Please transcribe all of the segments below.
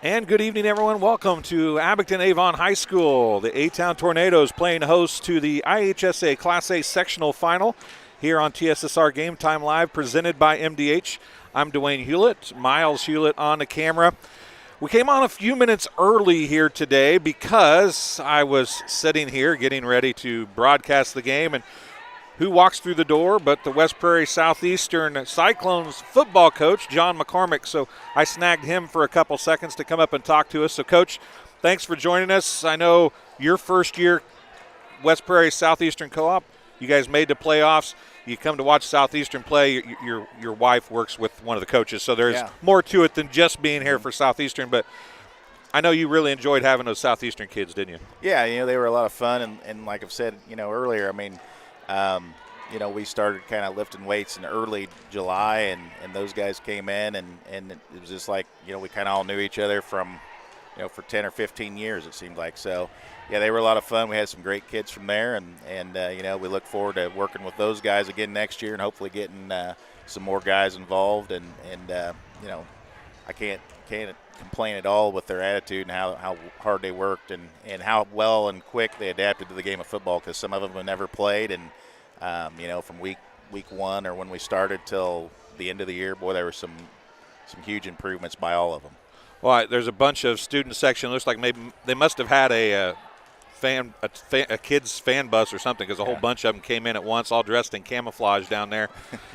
And good evening, everyone. Welcome to Abingdon Avon High School. The A-Town Tornadoes playing host to the IHSA Class A Sectional Final here on TSSR Game Time Live, presented by MDH. I'm Dwayne Hewlett, Miles Hewlett on the camera. We came on a few minutes early here today because I was sitting here getting ready to broadcast the game, and who walks through the door but the West Prairie Southeastern Cyclones football coach, John McCormick. So I snagged him for a couple seconds to come up and talk to us. So, Coach, thanks for joining us. I know your first year, West Prairie Southeastern Co-op, you guys made the playoffs. You come to watch Southeastern play. Your wife works with one of the coaches, so there's more to it than just being here for Southeastern. But I know you really enjoyed having those Southeastern kids, didn't you? Yeah, they were a lot of fun. And like I've said, earlier, we started kind of lifting weights in early July, and those guys came in, and it was just like, we kind of all knew each other from, for 10 or 15 years, it seemed like. So, yeah, they were a lot of fun. We had some great kids from there, and we look forward to working with those guys again next year and hopefully getting some more guys involved. And I can't complain at all with their attitude and how hard they worked and how well and quick they adapted to the game of football, because some of them have never played. And, from week one or when we started till the end of the year, boy, there were some huge improvements by all of them. Well, there's a bunch of student section. Looks like maybe they must have had a kids fan bus or something, because a whole bunch of them came in at once, all dressed in camouflage down there.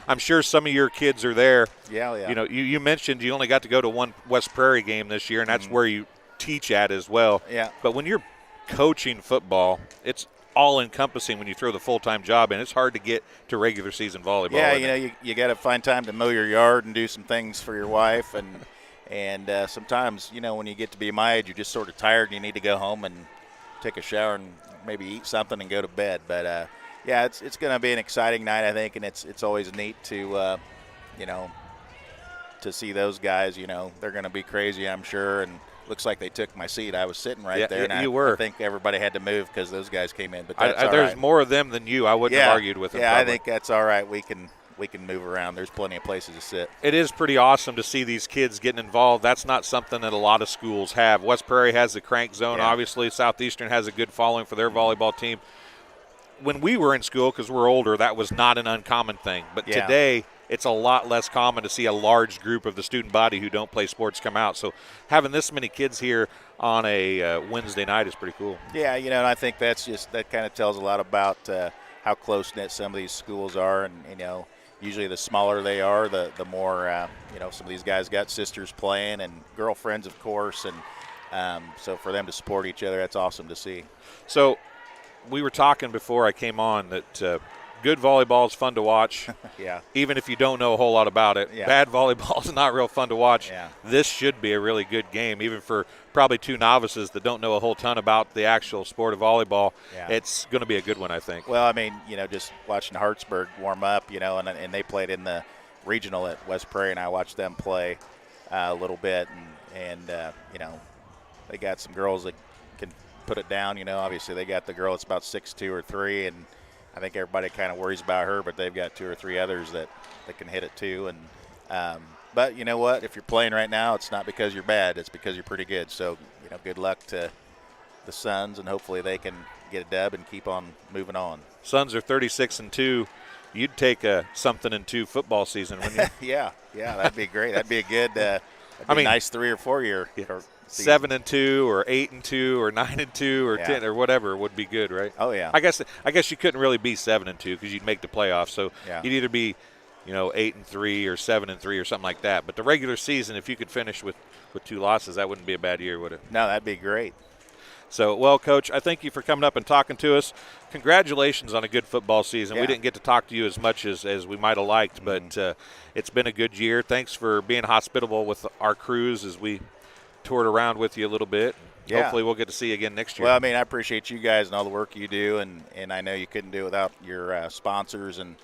I'm sure some of your kids are there. Yeah. You mentioned you only got to go to one West Prairie game this year, and that's where you teach at as well. Yeah. But when you're coaching football, it's all-encompassing when you throw the full-time job in. It's hard to get to regular season volleyball. Yeah, you got to find time to mow your yard and do some things for your wife, and sometimes, when you get to be my age, you're just sort of tired and you need to go home and take a shower and maybe eat something and go to bed. But it's going to be an exciting night, I think, and it's always neat to to see those guys. They're going to be crazy, I'm sure, and looks like they took my seat. I was sitting right there, and I think everybody had to move because those guys came in. But that's all there's right. more of them than you. I wouldn't have argued with them. Yeah, probably. I think that's all right. We can move around. There's plenty of places to sit. It is pretty awesome to see these kids getting involved. That's not something that a lot of schools have. West Prairie has the crank zone, obviously. Southeastern has a good following for their volleyball team. When we were in school, because we're older, that was not an uncommon thing. But today, it's a lot less common to see a large group of the student body who don't play sports come out. So having this many kids here on a Wednesday night is pretty cool. Yeah, and I think that kind of tells a lot about how close-knit some of these schools are. And, usually the smaller they are, the more, some of these guys got sisters playing and girlfriends, of course. And so for them to support each other, that's awesome to see. So we were talking before I came on that good volleyball is fun to watch. Even if you don't know a whole lot about it. Bad volleyball is not real fun to watch. This should be a really good game, even for probably two novices that don't know a whole ton about the actual sport of volleyball. It's going to be a good one, I think. Well, just watching Hartsburg warm up, and they played in the regional at West Prairie, and I watched them play a little bit, and they got some girls that can put it down. Obviously they got the girl that's about 6'2" or 3", and I think everybody kind of worries about her, but they've got 2 or 3 others that can hit it too. And but you know what? If you're playing right now, it's not because you're bad. It's because you're pretty good. So, good luck to the Suns, and hopefully they can get a dub and keep on moving on. Suns are 36-2. You'd take a something-2 football season, wouldn't you? Yeah, that'd be great. That'd be a good, nice 3 or 4 year. 7-2 or 8-2 or 9-2 or 10 or whatever would be good, right? Oh yeah. I guess you couldn't really be 7-2 because you'd make the playoffs. So you'd either be 8-3 or 7-3 or something like that. But the regular season, if you could finish with 2 losses, that wouldn't be a bad year, would it? No, that'd be great. So, well, Coach, I thank you for coming up and talking to us. Congratulations on a good football season. We didn't get to talk to you as much as we might have liked, but it's been a good year. Thanks for being hospitable with our crews as we toured around with you a little bit. Hopefully we'll get to see you again next year. Well, I appreciate you guys and all the work you do, and I know you couldn't do it without your sponsors, and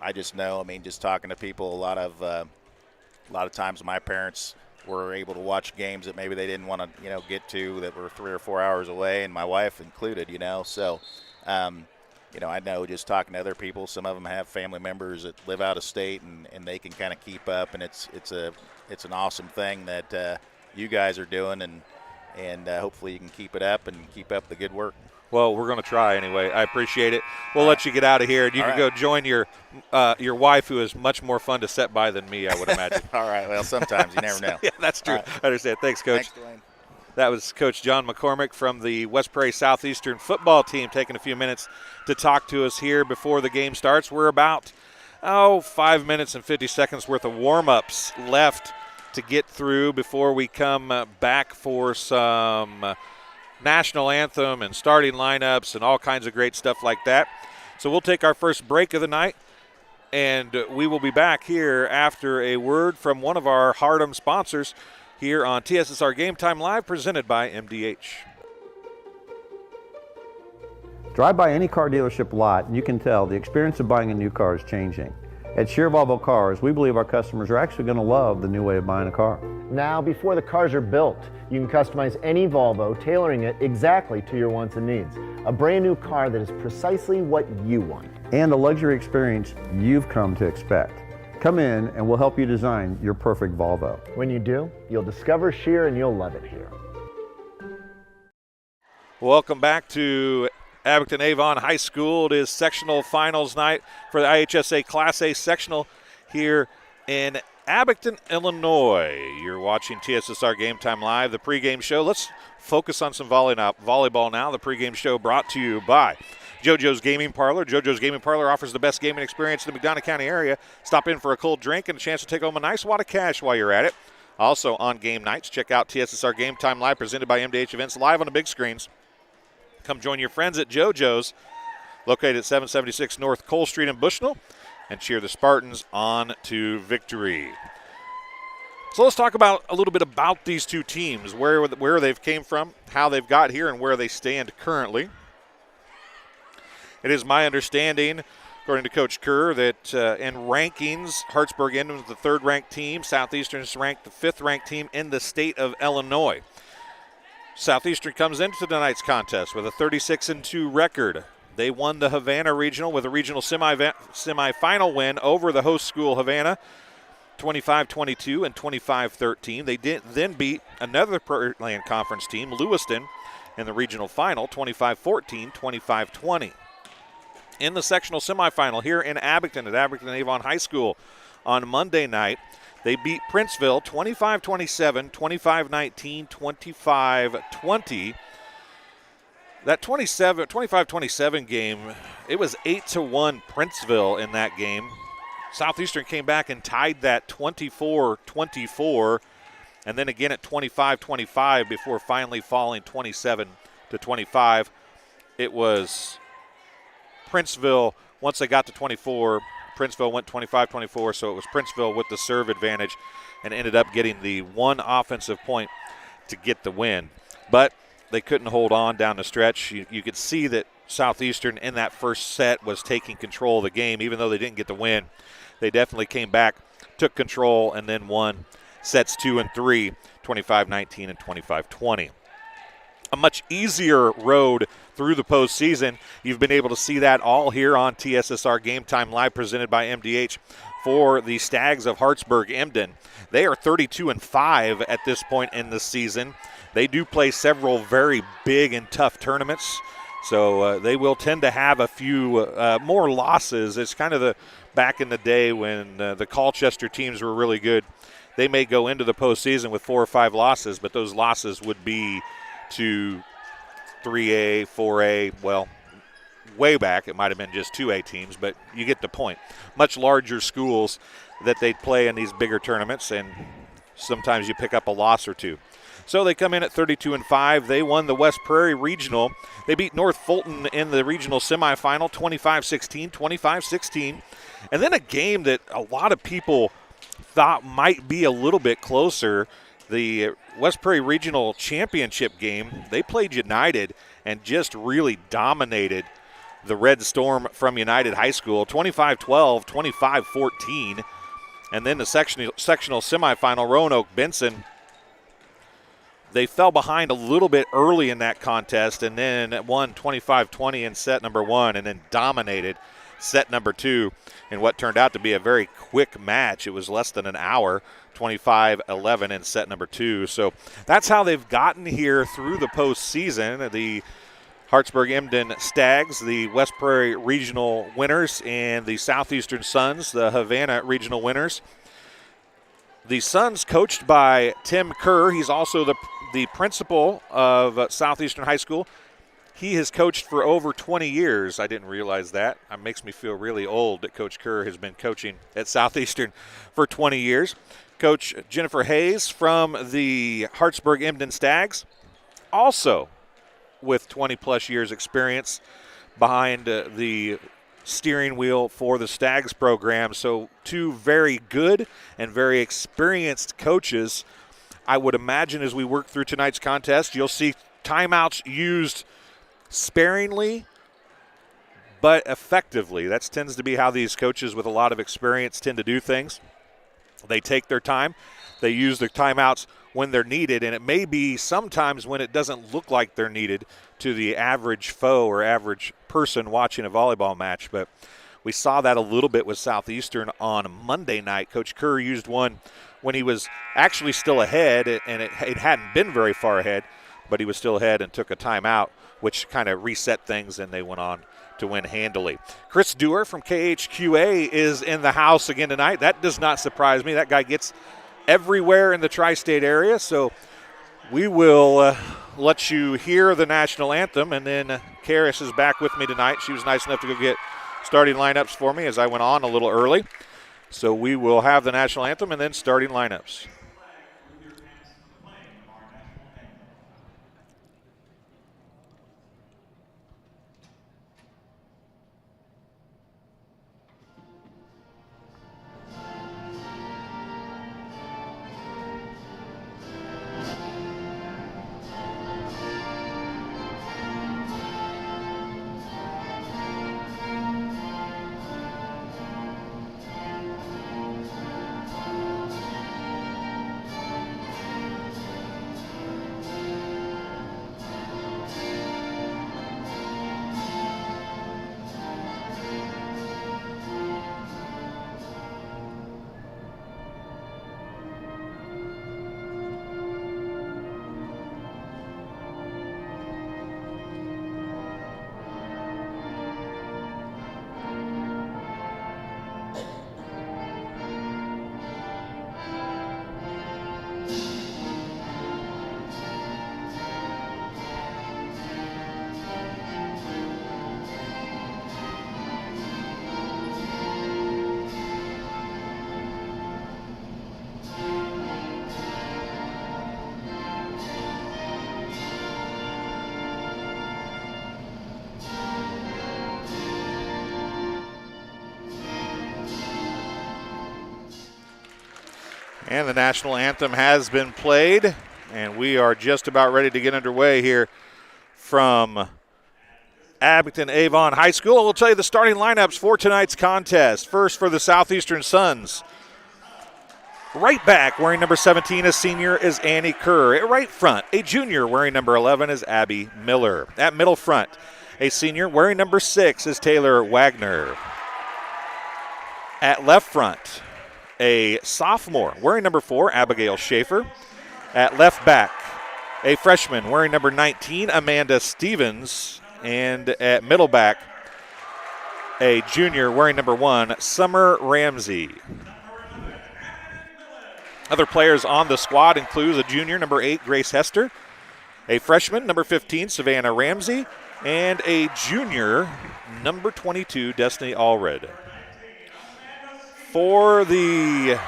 I just know, just talking to people, a lot of times my parents were able to watch games that maybe they didn't want to, get to, that were 3 or 4 hours away, and my wife included, So, I know just talking to other people, some of them have family members that live out of state, and they can kind of keep up, and it's an awesome thing that you guys are doing, and hopefully you can keep it up and keep up the good work. Well, we're going to try anyway. I appreciate it. We'll let you get out of here, and you can go join your wife, who is much more fun to set by than me, I would imagine. All right. Well, sometimes you never know. Yeah, that's true. Right. I understand. Thanks, Coach. Thanks, Dwayne. That was Coach John McCormick from the West Prairie Southeastern football team, taking a few minutes to talk to us here before the game starts. We're about 5 minutes and 50 seconds worth of warm-ups left to get through before we come back for some national anthem and starting lineups and all kinds of great stuff like that. So we'll take our first break of the night, and we will be back here after a word from one of our Hardham sponsors here on TSSR Game Time Live, presented by MDH. Drive by any car dealership lot and you can tell the experience of buying a new car is changing. At Shear Volvo Cars, we believe our customers are actually going to love the new way of buying a car. Now, before the cars are built, you can customize any Volvo, tailoring it exactly to your wants and needs. A brand new car that is precisely what you want. And a luxury experience you've come to expect. Come in and we'll help you design your perfect Volvo. When you do, you'll discover Shear and you'll love it here. Welcome back to Abingdon Avon High School. It is sectional finals night for the IHSA Class A sectional here in Abingdon, Illinois. You're watching TSSR Game Time Live, the pregame show. Let's focus on some volleyball now. The pregame show brought to you by JoJo's Gaming Parlor. JoJo's Gaming Parlor offers the best gaming experience in the McDonough County area. Stop in for a cold drink and a chance to take home a nice wad of cash while you're at it. Also on game nights, check out TSSR Game Time Live, presented by MDH Events, live on the big screens. Come join your friends at JoJo's, located at 776 North Cole Street in Bushnell, and cheer the Spartans on to victory. So let's talk about a little bit about these two teams, where they've came from, how they've got here, and where they stand currently. It is my understanding, according to Coach Kerr, that in rankings, Hartsburg-Emden is the third-ranked team. Southeastern is ranked the fifth-ranked team in the state of Illinois. Southeastern comes into tonight's contest with a 36-2 record. They won the Havana Regional with a regional semifinal win over the host school Havana, 25-22 and 25-13. They then beat another Prairie Land Conference team, Lewiston, in the regional final, 25-14, 25-20. In the sectional semifinal here in Abingdon at Abingdon Avon High School on Monday night, they beat Princeville 25-27, 25-19, 25-20. That 25-27 game, it was 8-1 Princeville in that game. Southeastern came back and tied that 24-24, and then again at 25-25 before finally falling 27-25. It was Princeville, once they got to 24, Princeville went 25-24, so it was Princeville with the serve advantage and ended up getting the one offensive point to get the win. But they couldn't hold on down the stretch. You could see that Southeastern in that first set was taking control of the game. Even though they didn't get the win, they definitely came back, took control, and then won sets 2 and 3, 25-19 and 25-20. A much easier road through the postseason. You've been able to see that all here on TSSR Game Time Live, presented by MDH, for the Stags of Hartsburg-Emden. They are 32-5 at this point in the season. They do play several very big and tough tournaments, so they will tend to have a few more losses. It's kind of the back in the day when the Colchester teams were really good. They may go into the postseason with 4 or 5 losses, but those losses would be to 3A, 4A, well, way back it might have been just 2A teams, but you get the point. Much larger schools that they play in these bigger tournaments, and sometimes you pick up a loss or two. So they come in at 32-5. They won the West Prairie Regional. They beat North Fulton in the regional semifinal, 25-16, 25-16. And then a game that a lot of people thought might be a little bit closer, the West Prairie Regional Championship game. They played United and just really dominated the Red Storm from United High School, 25-12, 25-14. And then the sectional semifinal, Roanoke Benson, they fell behind a little bit early in that contest and then won 25-20 in set number 1 and then dominated set number 2 in what turned out to be a very quick match. It was less than an hour, 25-11 in set number 2. So that's how they've gotten here through the postseason. The Hartsburg-Emden Stags, the West Prairie Regional winners, and the Southeastern Suns, the Havana Regional winners. The Suns coached by Tim Kerr. He's also the principal of Southeastern High School. He has coached for over 20 years. I didn't realize that. It makes me feel really old that Coach Kerr has been coaching at Southeastern for 20 years. Coach Jennifer Hayes from the Hartsburg-Emden Stags, also with 20-plus years experience behind the steering wheel for the Stags program. So 2 very good and very experienced coaches. I would imagine as we work through tonight's contest, you'll see timeouts used sparingly but effectively. That tends to be how these coaches with a lot of experience tend to do things. They take their time. They use their timeouts when they're needed, and it may be sometimes when it doesn't look like they're needed to the average foe or average person watching a volleyball match. But we saw that a little bit with Southeastern on Monday night. Coach Kerr used one when he was actually still ahead, and it hadn't been very far ahead, but he was still ahead and took a timeout, which kind of reset things, and they went on to win handily. Chris Dewar from KHQA is in the house again tonight. That does not surprise me. That guy gets everywhere in the tri-state area, so we will let you hear the national anthem, and then Karis is back with me tonight. She was nice enough to go get starting lineups for me as I went on a little early. So we will have the national anthem and then starting lineups. And the national anthem has been played, and we are just about ready to get underway here from Abingdon Avon High School. We'll tell you the starting lineups for tonight's contest. First for the Southeastern Suns. Right back, wearing number 17, a senior, is Annie Kerr. At right front, a junior wearing number 11 is Abby Miller. At middle front, a senior wearing number 6 is Taylor Wagner. At left front, a sophomore wearing number 4, Abigail Schaefer. At left back, a freshman wearing number 19, Amanda Stevens. And at middle back, a junior wearing number 1, Summer Ramsey. Other players on the squad include a junior, number 8, Grace Hester, a freshman, number 15, Savannah Ramsey, and a junior, number 22, Destiny Allred. For the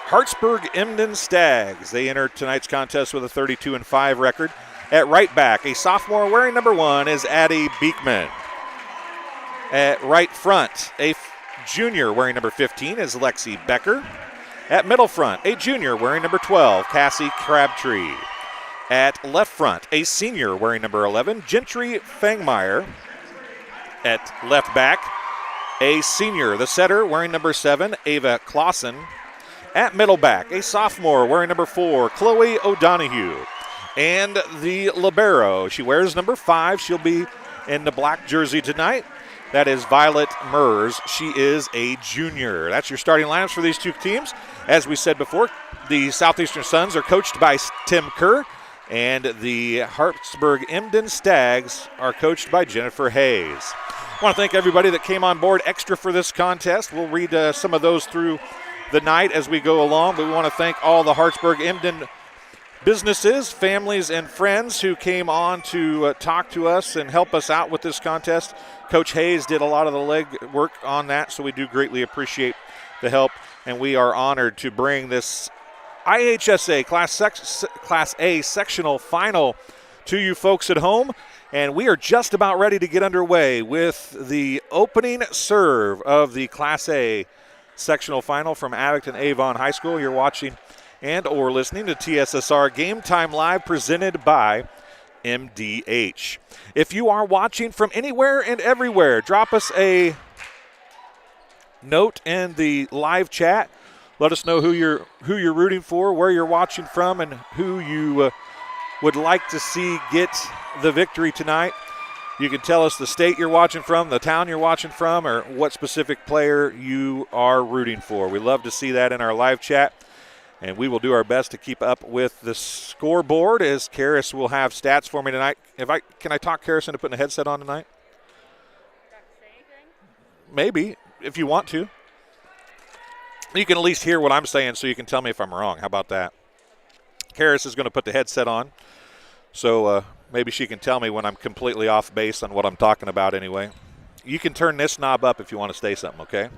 Hartsburg-Emden Stags, they enter tonight's contest with a 32-5 record. At right back, a sophomore wearing number 1 is Addie Beekman. At right front, a junior wearing number 15 is Lexi Becker. At middle front, a junior wearing number 12, Cassie Crabtree. At left front, a senior wearing number 11, Gentry Fangmeyer. At left back, a senior, the setter, wearing number 7, Ava Clausen. At middle back, a sophomore wearing number 4, Chloe O'Donohue. And the libero, she wears number 5. She'll be in the black jersey tonight. That is Violet Mers. She is a junior. That's your starting lineups for these two teams. As we said before, the Southeastern Suns are coached by Tim Kerr, and the Hartsburg-Emden Stags are coached by Jennifer Hayes. I want to thank everybody that came on board extra for this contest. We'll read some of those through the night as we go along, but we want to thank all the Hartsburg-Emden businesses, families, and friends who came on to talk to us and help us out with this contest. Coach Hayes did a lot of the leg work on that, so we do greatly appreciate the help, and we are honored to bring this IHSA Class A sectional final to you folks at home. And we are just about ready to get underway with the opening serve of the Class A sectional final from Abingdon Avon High School. You're watching and or listening to TSSR Game Time Live, presented by MDH. If you are watching from anywhere and everywhere, drop us a note in the live chat. Let us know who you're rooting for, where you're watching from, and who you would like to see get the victory tonight. You can tell us the state you're watching from, the town you're watching from, or what specific player you are rooting for. We love to see that in our live chat, and we will do our best to keep up with the scoreboard, as Karis will have stats for me tonight. Can I talk Karis into putting a headset on tonight? Maybe, if you want to. You can at least hear what I'm saying, so you can tell me if I'm wrong. How about that? Karis is going to put the headset on, so maybe she can tell me when I'm completely off base on what I'm talking about anyway. You can turn this knob up if you want to say something, okay?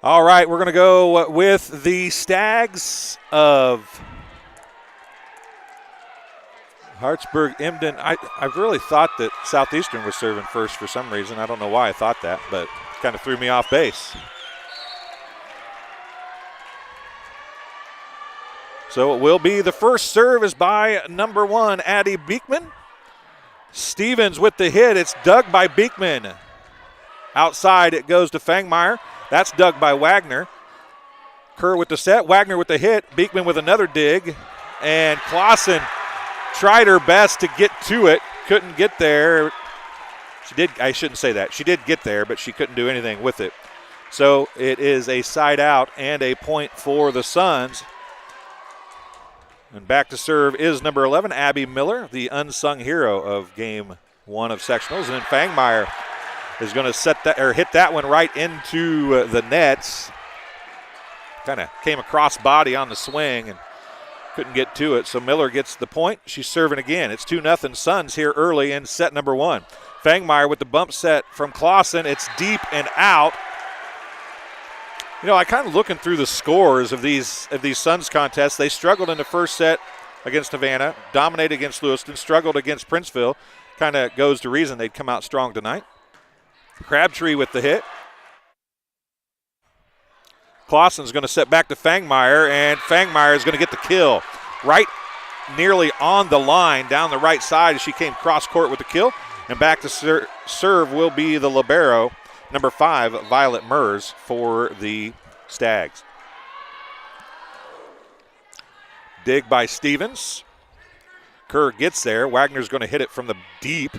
All right, we're going to go with the Stags of Hartsburg-Emden. I really thought that Southeastern was serving first for some reason. I don't know why I thought that, but it kind of threw me off base. So it will be the first serve is by number 1, Addie Beekman. Stevens with the hit. It's dug by Beekman. Outside it goes to Fangmeyer. That's dug by Wagner. Kerr with the set. Wagner with the hit. Beekman with another dig. And Clausen tried her best to get to it. Couldn't get there. I shouldn't say that. She did get there, but she couldn't do anything with it. So it is a side out and a point for the Suns. And back to serve is number 11, Abby Miller, the unsung hero of Game 1 of sectionals. And then Fangmeyer is going to hit that one right into the nets. Kind of came across body on the swing and couldn't get to it. So Miller gets the point. She's serving again. It's 2-0 Suns here early in set number 1. Fangmeyer with the bump set from Clausen. It's deep and out. You know, I kind of looking through the scores of these Suns contests. They struggled in the first set against Havana, dominated against Lewiston, struggled against Princeville. Kind of goes to reason they'd come out strong tonight. Crabtree with the hit. Clausen's going to set back to Fangmeyer, and Fangmeyer is going to get the kill. Right nearly on the line down the right side as she came cross court with the kill. And back to serve will be the libero, number 5, Violet Mers, for the Stags. Dig by Stevens. Kerr gets there. Wagner's going to hit it from the deep.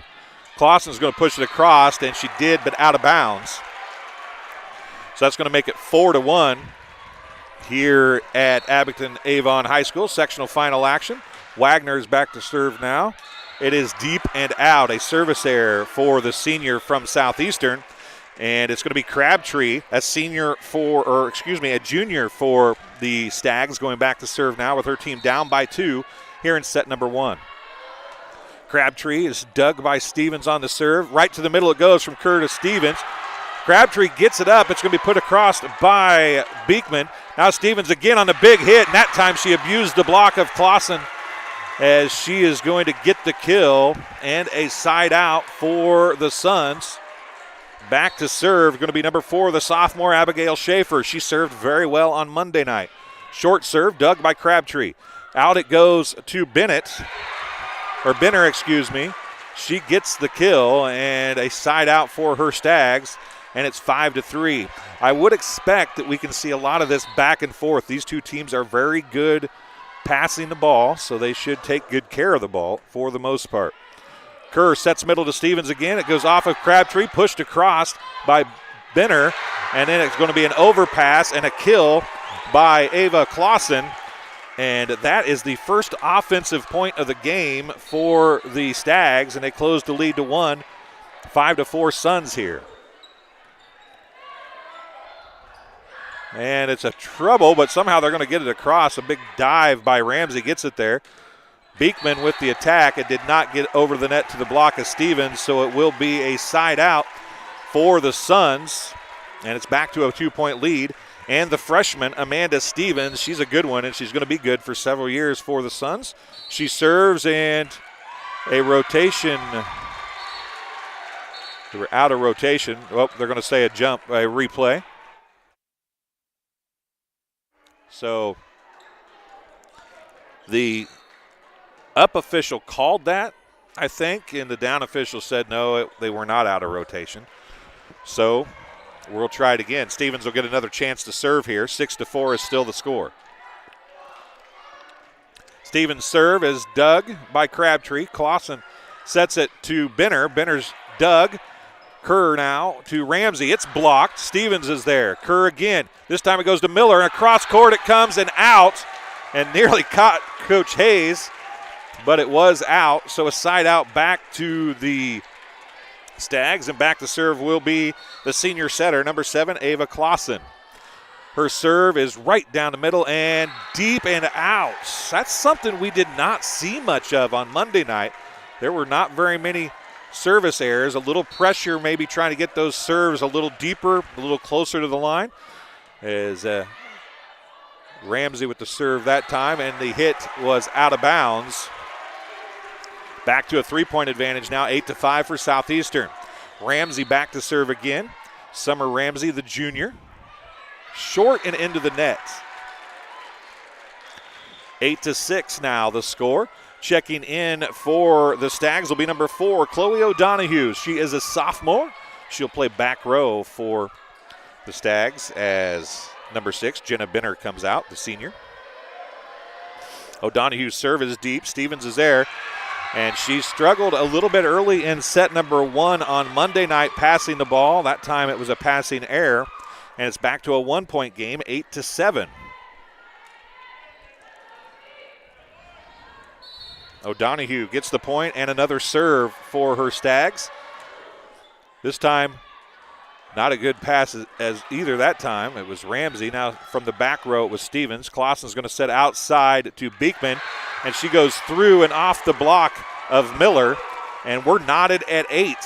Clausen's going to push it across, and she did, but out of bounds. So that's going to make it 4-1 here at Abingdon Avon High School. Sectional final action. Wagner is back to serve now. It is deep and out. A service error for the senior from Southeastern. And it's going to be Crabtree, a junior for the Stags, going back to serve now with her team down by 2 here in set number 1. Crabtree is dug by Stevens on the serve. Right to the middle it goes from Kerr to Stevens. Crabtree gets it up. It's going to be put across by Beekman. Now Stevens again on the big hit, and that time she abused the block of Clausen as she is going to get the kill and a side out for the Suns. Back to serve, going to be number 4, the sophomore Abigail Schaefer. She served very well on Monday night. Short serve, dug by Crabtree. Out it goes to Benner. She gets the kill and a side out for her Stags, and it's 5-3. I would expect that we can see a lot of this back and forth. These two teams are very good passing the ball, so they should take good care of the ball for the most part. Kerr sets middle to Stevens again. It goes off of Crabtree, pushed across by Benner, and then it's going to be an overpass and a kill by Ava Clausen. And that is the first offensive point of the game for the Stags, and they close the lead to 1, 5-4 Suns here. And it's a trouble, but somehow they're going to get it across. A big dive by Ramsey gets it there. Beekman with the attack. It did not get over the net to the block of Stevens, so it will be a side out for the Suns. And it's back to a 2-point lead. And the freshman, Amanda Stevens, she's a good one, and she's going to be good for several years for the Suns. She serves, and a rotation. They were out of rotation. Well, they're going to say a replay. So the up official called that, I think, and the down official said no, they were not out of rotation. So we'll try it again. Stevens will get another chance to serve here. 6-4 is still the score. Stevens' serve is dug by Crabtree. Clausen sets it to Benner. Benner's dug. Kerr now to Ramsey. It's blocked. Stevens is there. Kerr again. This time it goes to Miller, and across court it comes and out, and nearly caught Coach Hayes, but it was out. So a side out back to the Stags, and back to serve will be the senior setter, number 7, Ava Clausen. Her serve is right down the middle and deep and out. That's something we did not see much of on Monday night. There were not very many service errors, a little pressure, maybe trying to get those serves a little deeper, a little closer to the line. As Ramsey with the serve that time, and the hit was out of bounds. Back to a 3-point advantage now, 8-5 for Southeastern. Ramsey back to serve again. Summer Ramsey, the junior. Short and into the net. 8-6 now the score. Checking in for the Stags will be number 4, Chloe O'Donohue. She is a sophomore. She'll play back row for the Stags as number 6, Jenna Benner, comes out, the senior. O'Donohue's serve is deep. Stevens is there, and she struggled a little bit early in set number 1 on Monday night passing the ball. That time it was a passing error, and it's back to a 1-point game, 8-7. O'Donohue gets the point and another serve for her Stags. This time, not a good pass as either that time. It was Ramsey. Now from the back row, it was Stevens. Clausen's going to set outside to Beekman, and she goes through and off the block of Miller, and we're knotted at 8.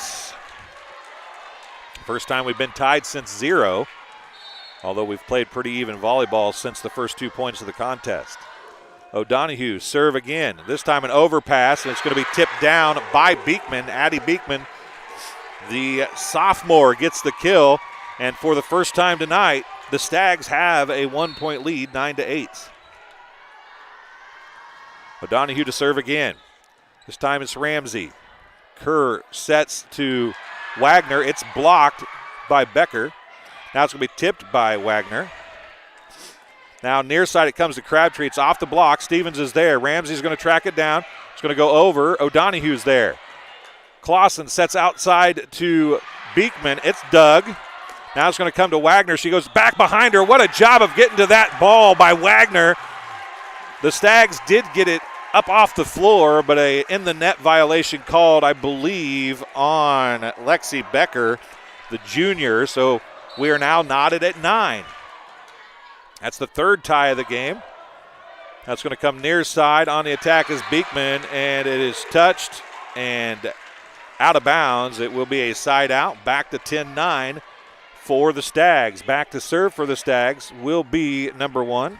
First time we've been tied since 0, although we've played pretty even volleyball since the first 2 points of the contest. O'Donohue serve again. This time an overpass, and it's going to be tipped down by Beekman. Addie Beekman, the sophomore, gets the kill. And for the first time tonight, the Stags have a 1-point lead, 9-8. O'Donohue to serve again. This time it's Ramsey. Kerr sets to Wagner. It's blocked by Becker. Now it's going to be tipped by Wagner. Now near side it comes to Crabtree. It's off the block. Stevens is there. Ramsey's going to track it down. It's going to go over. O'Donohue's there. Clausen sets outside to Beekman. It's dug. Now it's going to come to Wagner. She goes back behind her. What a job of getting to that ball by Wagner. The Stags did get it up off the floor, but a in-the-net violation called, I believe, on Lexi Becker, the junior. So we are now knotted at 9. That's the third tie of the game. That's going to come near side. On the attack is Beekman, and it is touched and out of bounds. It will be a side out. Back to 10-9 for the Stags. Back to serve for the Stags will be number 1,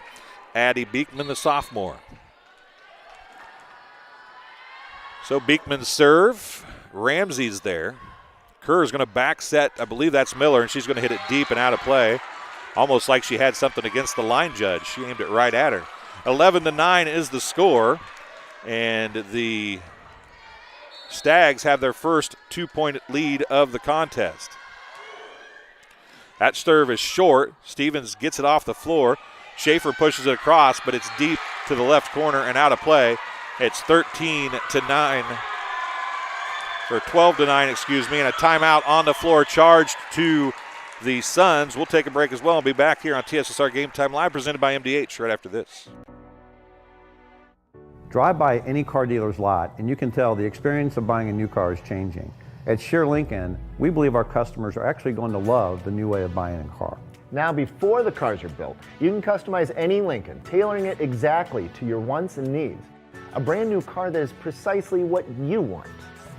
Addie Beekman, the sophomore. So Beekman's serve. Ramsey's there. Kerr is going to back set. I believe that's Miller, and she's going to hit it deep and out of play. Almost like she had something against the line judge. She aimed it right at her. 11-9 is the score, and the Stags have their first 2-point lead of the contest. That serve is short. Stevens gets it off the floor. Schaefer pushes it across, but it's deep to the left corner and out of play. It's 13-9 or 12-9, excuse me, and a timeout on the floor charged to the Suns. We'll take a break as well and be back here on TSSR Game Time Live, presented by MDH right after this. Drive by any car dealer's lot and you can tell the experience of buying a new car is changing. At Shear Lincoln, we believe our customers are actually going to love the new way of buying a car. Now, before the cars are built, you can customize any Lincoln, tailoring it exactly to your wants and needs. A brand new car that is precisely what you want.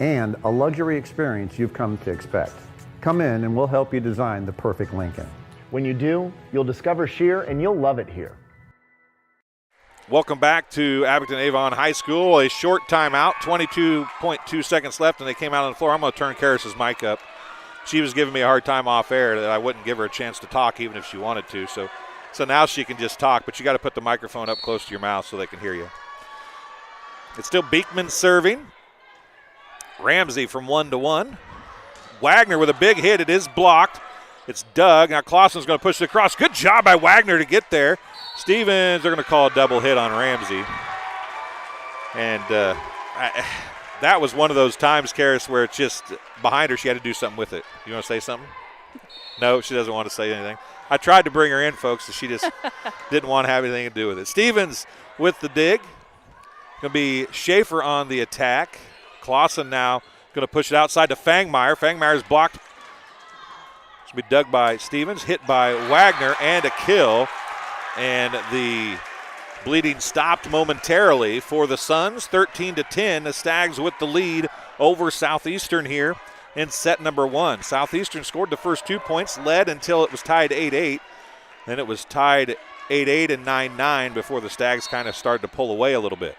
And a luxury experience you've come to expect. Come in and we'll help you design the perfect Lincoln. When you do, you'll discover Shear and you'll love it here. Welcome back to Abingdon Avon High School. A short timeout, 22.2 seconds left, and they came out on the floor. I'm going to turn Karis's mic up. She was giving me a hard time off air that I wouldn't give her a chance to talk even if she wanted to. So now she can just talk, but you got to put the microphone up close to your mouth so they can hear you. It's still Beekman serving. Ramsey from 1-1. Wagner with a big hit. It is blocked. It's Doug. Now Clausen's going to push it across. Good job by Wagner to get there. Stevens, they're going to call a double hit on Ramsey. And that was one of those times, Karis, where it's just behind her. She had to do something with it. You want to say something? No, she doesn't want to say anything. I tried to bring her in, folks, and she just didn't want to have anything to do with it. Stevens with the dig. Going to be Schaefer on the attack. Clausen now going to push it outside to Fangmeyer. Fangmeyer's blocked. It's going to be dug by Stevens, hit by Wagner, and a kill. And the bleeding stopped momentarily for the Suns. 13-10, the Stags with the lead over Southeastern here in set number 1. Southeastern scored the first 2 points, led until it was tied 8-8. Then it was tied 8-8 and 9-9 before the Stags kind of started to pull away a little bit.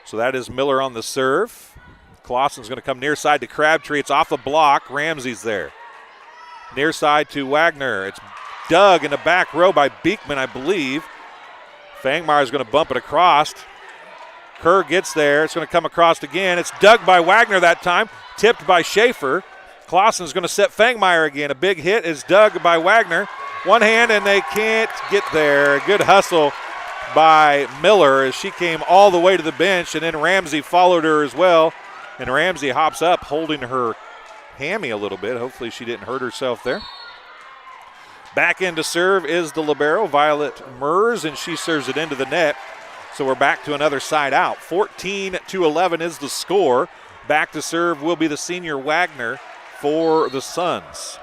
So that is Miller on the serve. Clausen's going to come near side to Crabtree. It's off the block. Ramsey's there. Near side to Wagner. It's dug in the back row by Beekman, I believe. Fangmeyer's going to bump it across. Kerr gets there. It's going to come across again. It's dug by Wagner that time. Tipped by Schaefer. Clausen's going to set Fangmeyer again. A big hit is dug by Wagner. One hand, and they can't get there. Good hustle by Miller as she came all the way to the bench, and then Ramsey followed her as well. And Ramsey hops up, holding her hammy a little bit. Hopefully she didn't hurt herself there. Back in to serve is the libero, Violet Mers, and she serves it into the net. So we're back to another side out. 14-11 is the score. Back to serve will be the senior Wagner for the Suns.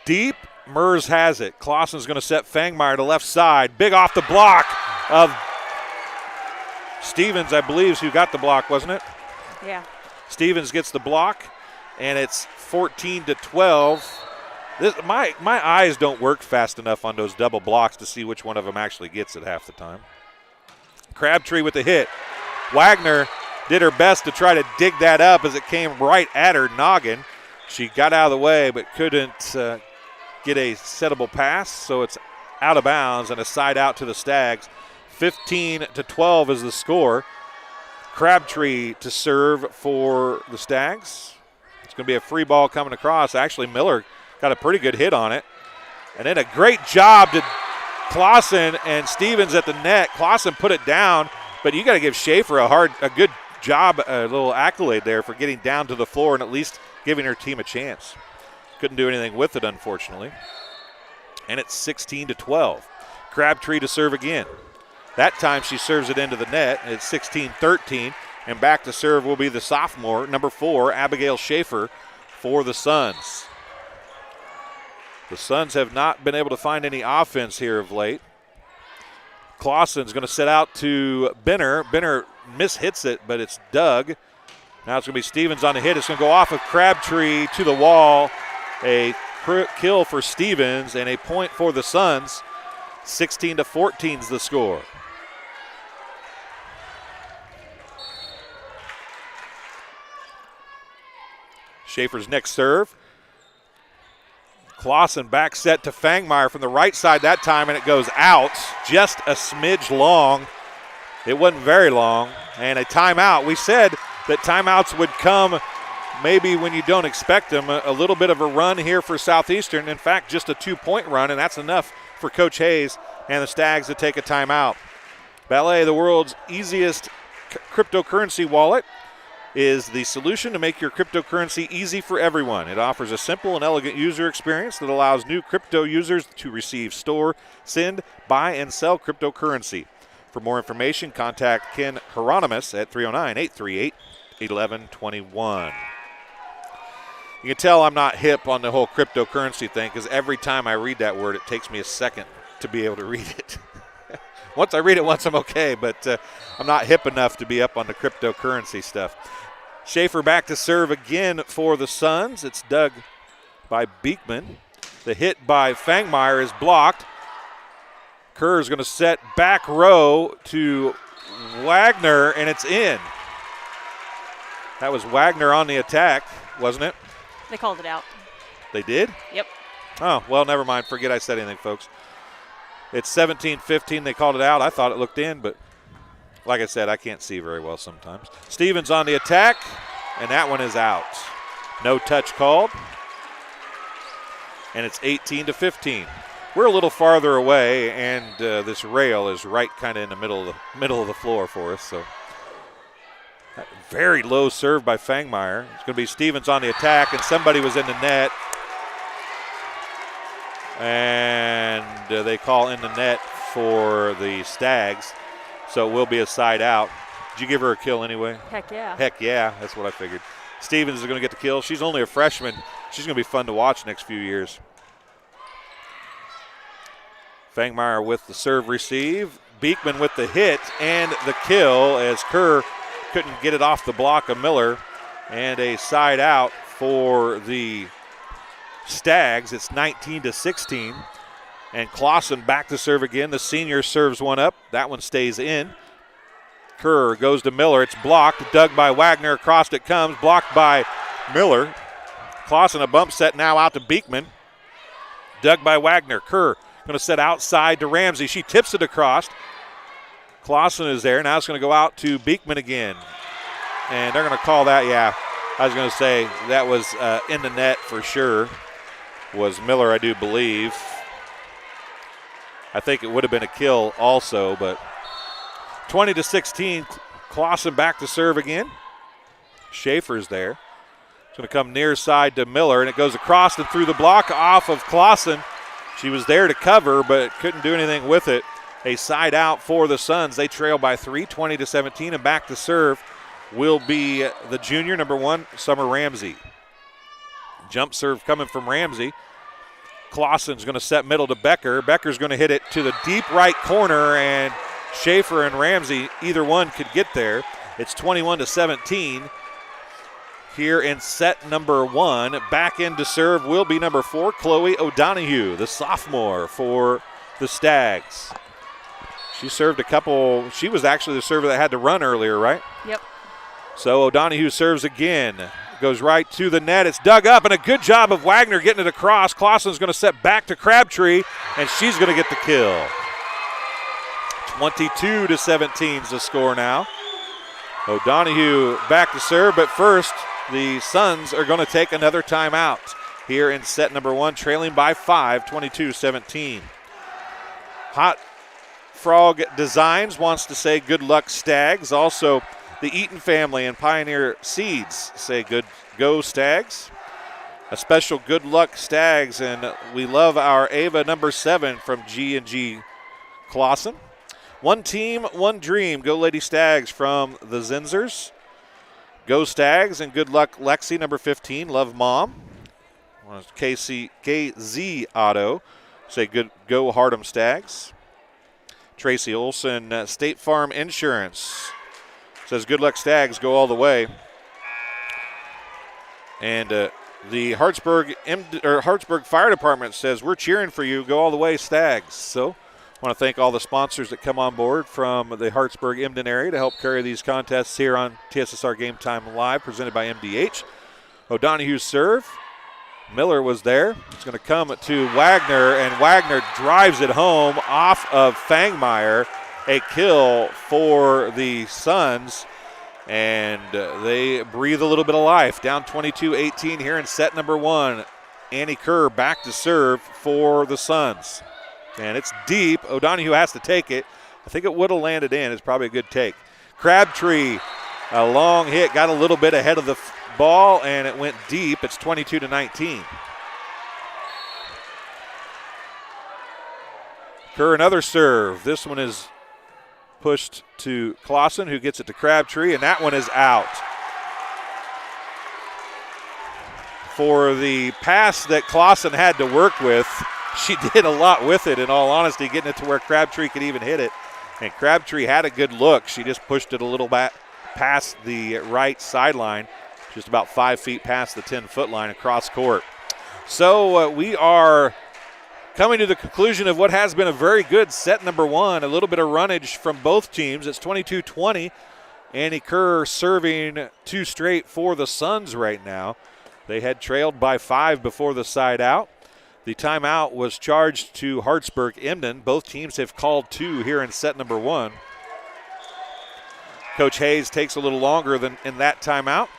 Deep, Mers has it. Clausen's going to set Fangmeyer to left side. Big off the block of Stevens, I believe, who got the block, wasn't it? Yeah. Stevens gets the block, and it's 14-12. My eyes don't work fast enough on those double blocks to see which one of them actually gets it half the time. Crabtree with the hit. Wagner did her best to try to dig that up as it came right at her noggin. She got out of the way but couldn't get a settable pass, so it's out of bounds and a side out to the Stags. 15-12 is the score. Crabtree to serve for the Stags. It's going to be a free ball coming across. Actually, Miller got a pretty good hit on it. And then a great job to Clausen and Stevens at the net. Clausen put it down, but you got to give Schaefer a good job, a little accolade there for getting down to the floor and at least giving her team a chance. Couldn't do anything with it, unfortunately. And it's 16-12. Crabtree to serve again. That time she serves it into the net, and it's 16-13. And back to serve will be the sophomore, number 4, Abigail Schaefer, for the Suns. The Suns have not been able to find any offense here of late. Clausen's going to set out to Benner. Benner mishits it, but it's dug. Now it's going to be Stevens on the hit. It's going to go off of Crabtree to the wall. A kill for Stevens and a point for the Suns. 16-14 is the score. Schaefer's next serve. Clausen back set to Fangmeyer from the right side that time, and it goes out just a smidge long. It wasn't very long. And a timeout. We said that timeouts would come maybe when you don't expect them. A little bit of a run here for Southeastern. In fact, just a 2-point run, and that's enough for Coach Hayes and the Stags to take a timeout. Ballet, the world's easiest cryptocurrency wallet is the solution to make your cryptocurrency easy for everyone. It offers a simple and elegant user experience that allows new crypto users to receive, store, send, buy, and sell cryptocurrency. For more information, contact Ken Hieronymus at 309-838-1121. You can tell I'm not hip on the whole cryptocurrency thing because every time I read that word, it takes me a second to be able to read it. Once I read it once, I'm okay, but I'm not hip enough to be up on the cryptocurrency stuff. Schaefer back to serve again for the Suns. It's dug by Beekman. The hit by Fangmeyer is blocked. Kerr is going to set back row to Wagner, and it's in. That was Wagner on the attack, wasn't it? They called it out. They did? Yep. Oh, well, never mind. Forget I said anything, folks. It's 17-15. They called it out. I thought it looked in, but like I said, I can't see very well sometimes. Stevens on the attack, and that one is out. No touch called. And it's 18-15. We're a little farther away, and this rail is right kind of in the middle of the floor for us. So very low serve by Fangmeyer. It's going to be Stevens on the attack, and somebody was in the net. And they call in the net for the Stags. So it will be a side out. Did you give her a kill anyway? Heck yeah. Heck yeah, that's what I figured. Stevens is going to get the kill. She's only a freshman. She's going to be fun to watch next few years. Fangmeyer with the serve receive. Beekman with the hit and the kill as Kerr couldn't get it off the block of Miller. And a side out for the Stags. It's 19-16. And Clausen back to serve again. The senior serves one up. That one stays in. Kerr goes to Miller. It's blocked. Dug by Wagner. Across it comes. Blocked by Miller. Clausen a bump set now out to Beekman. Dug by Wagner. Kerr going to set outside to Ramsey. She tips it across. Clausen is there. Now it's going to go out to Beekman again. And they're going to call that, yeah. I was going to say that was in the net for sure. Was Miller, I do believe. I think it would have been a kill also, but 20-16, Clausen back to serve again. Schaefer's there. It's going to come near side to Miller, and it goes across and through the block off of Clausen. She was there to cover, but couldn't do anything with it. A side out for the Suns. They trail by 3, 20-17, and back to serve will be the junior, number 1, Summer Ramsey. Jump serve coming from Ramsey. Clausen's going to set middle to Becker. Becker's going to hit it to the deep right corner, and Schaefer and Ramsey, either one could get there. It's 21-17 here in set number 1. Back in to serve will be number 4, Chloe O'Donohue, the sophomore for the Stags. She served a couple. She was actually the server that had to run earlier, right? Yep. So O'Donohue serves again. Goes right to the net. It's dug up, and a good job of Wagner getting it across. Clausen's going to set back to Crabtree, and she's going to get the kill. 22-17 is the score now. O'Donohue back to serve, but first the Suns are going to take another timeout here in set number 1, trailing by 5, 22-17. Hot Frog Designs wants to say good luck, Stags. Also, the Eaton family and Pioneer Seeds say go Stags. A special good luck, Stags, and we love our Ava number 7 from G&G Clausen. One team, one dream. Go Lady Stags from the Zinzers. Go Stags and good luck, Lexi number 15. Love Mom. KZ Auto say go Hardham Stags. Tracy Olson, State Farm Insurance. Says good luck, Stags, go all the way. And the Hartsburg Fire Department says we're cheering for you, go all the way, Stags. So I want to thank all the sponsors that come on board from the Hartsburg-Emden area to help carry these contests here on TSSR Game Time Live, presented by MDH. O'Donohue's serve. Miller was there. It's going to come to Wagner, and Wagner drives it home off of Fangmeyer. A kill for the Suns, and they breathe a little bit of life. Down 22-18 here in set number 1. Annie Kerr back to serve for the Suns. And it's deep. O'Donohue has to take it. I think it would have landed in. It's probably a good take. Crabtree, a long hit, got a little bit ahead of the ball, and it went deep. It's 22-19. Kerr, another serve. This one is pushed to Clausen, who gets it to Crabtree, and that one is out. For the pass that Clausen had to work with, she did a lot with it, in all honesty, getting it to where Crabtree could even hit it. And Crabtree had a good look. She just pushed it a little back past the right sideline, just about 5 feet past the 10-foot line across court. So we are coming to the conclusion of what has been a very good set number one. A little bit of runnage from both teams. It's 22-20. Annie Kerr serving 2 straight for the Suns right now. They had trailed by 5 before the side out. The timeout was charged to Hartsburg-Emden. Both teams have called 2 here in set number one. Coach Hayes takes a little longer than in that timeout.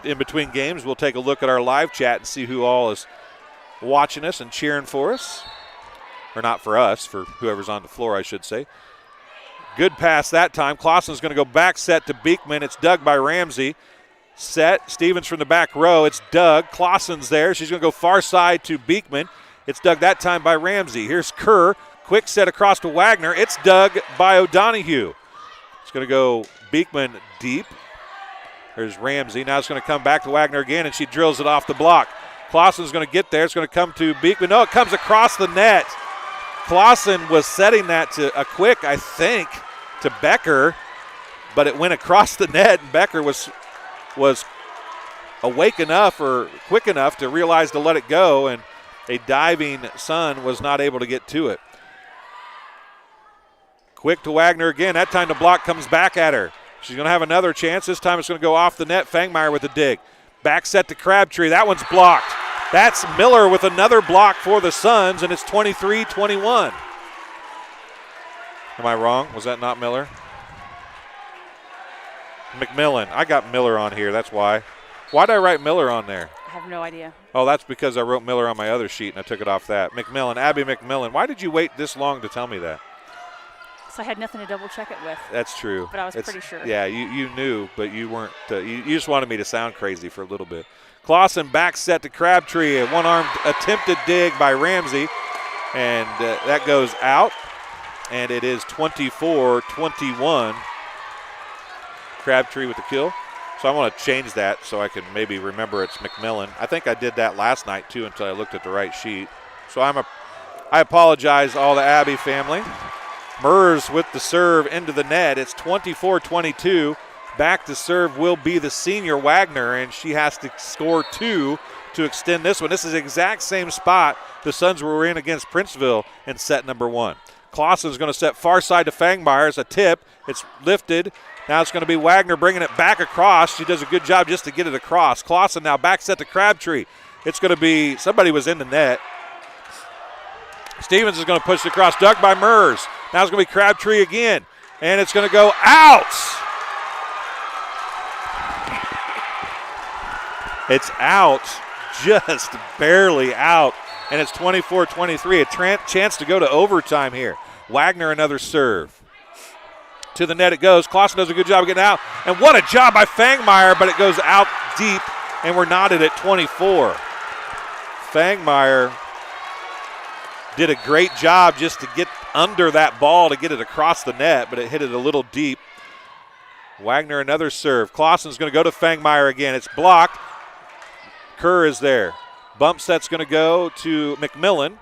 In between games, we'll take a look at our live chat and see who all is watching us and cheering for us. Or not for us, for whoever's on the floor, I should say. Good pass that time. Clausen's going to go back set to Beekman. It's dug by Ramsey. Set. Stevens from the back row. It's dug. Clausen's there. She's going to go far side to Beekman. It's dug that time by Ramsey. Here's Kerr. Quick set across to Wagner. It's dug by O'Donohue. It's going to go Beekman deep. There's Ramsey. Now it's going to come back to Wagner again, and she drills it off the block. Clausen's going to get there. It's going to come to Beekman. No, it comes across the net. Clausen was setting that to a quick, I think, to Becker, but it went across the net, and Becker was awake enough or quick enough to realize to let it go, and a diving Sun was not able to get to it. Quick to Wagner again. That time the block comes back at her. She's going to have another chance. This time it's going to go off the net. Fangmeyer with a dig. Back set to Crabtree. That one's blocked. That's Miller with another block for the Suns, and it's 23-21. Am I wrong? Was that not Miller? McMillan. I got Miller on here. That's why. Why did I write Miller on there? I have no idea. Oh, that's because I wrote Miller on my other sheet, and I took it off that. McMillan. Abby McMillan. Why did you wait this long to tell me that? So I had nothing to double check it with. That's true. But I was pretty sure. Yeah, you knew, but you weren't. You just wanted me to sound crazy for a little bit. Clausen back set to Crabtree. A one-armed attempted dig by Ramsey, and that goes out. And it is 24-21. Crabtree with the kill. So I want to change that so I can maybe remember it's McMillan. I think I did that last night too until I looked at the right sheet. So I apologize, all the Abbey family. Mers with the serve into the net. It's 24-22. Back to serve will be the senior Wagner, and she has to score 2 to extend this one. This is the exact same spot the Suns were in against Princeville in set number one. Clausen's going to set far side to Fangmeyer. It's a tip. It's lifted. Now it's going to be Wagner bringing it back across. She does a good job just to get it across. Clausen now back set to Crabtree. It's going to be, somebody was in the net. Stevens is going to push it across. Dug by Mers. Now it's going to be Crabtree again. And it's going to go out. It's out. Just barely out. And it's 24-23. A chance to go to overtime here. Wagner another serve. To the net it goes. Clausen does a good job of getting out. And what a job by Fangmeyer, but it goes out deep. And we're knotted at 24. Fangmeyer did a great job just to get under that ball to get it across the net, but it hit it a little deep. Wagner another serve. Clausen's going to go to Fangmeyer again. It's blocked. Kerr is there. Bump set's going to go to McMillan.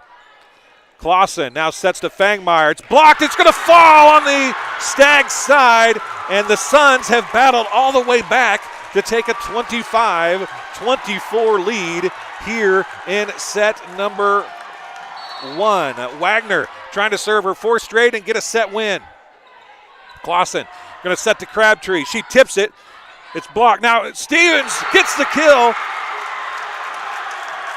Clausen now sets to Fangmeyer. It's blocked. It's going to fall on the Stags side, and the Suns have battled all the way back to take a 25-24 lead here in set number one. Wagner trying to serve her 4 straight and get a set win. Clausen going to set to Crabtree. She tips it. It's blocked. Now Stevens gets the kill.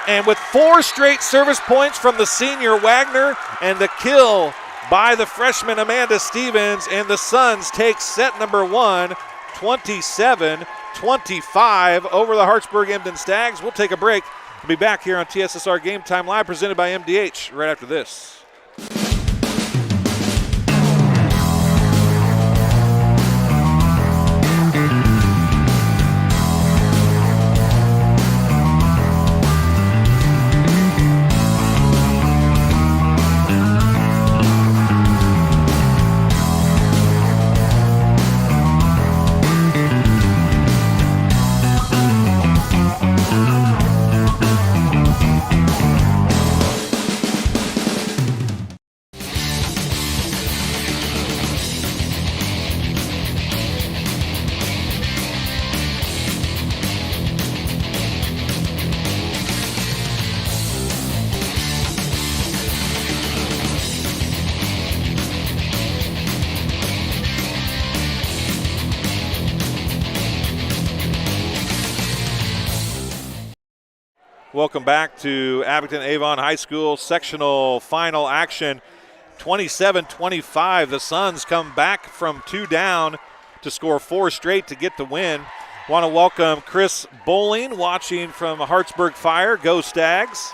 And with 4 straight service points from the senior Wagner and the kill by the freshman Amanda Stevens, and the Suns take set number one, 27-25 over the Hartsburg-Emden Stags. We'll take a break. We'll be back here on TSSR Game Time Live, presented by MDH, right after this. Welcome back to Abingdon Avon High School sectional final action. 27-25. The Suns come back from 2 down to score 4 straight to get the win. Want to welcome Chris Bowling watching from Hartsburg Fire. Go Stags.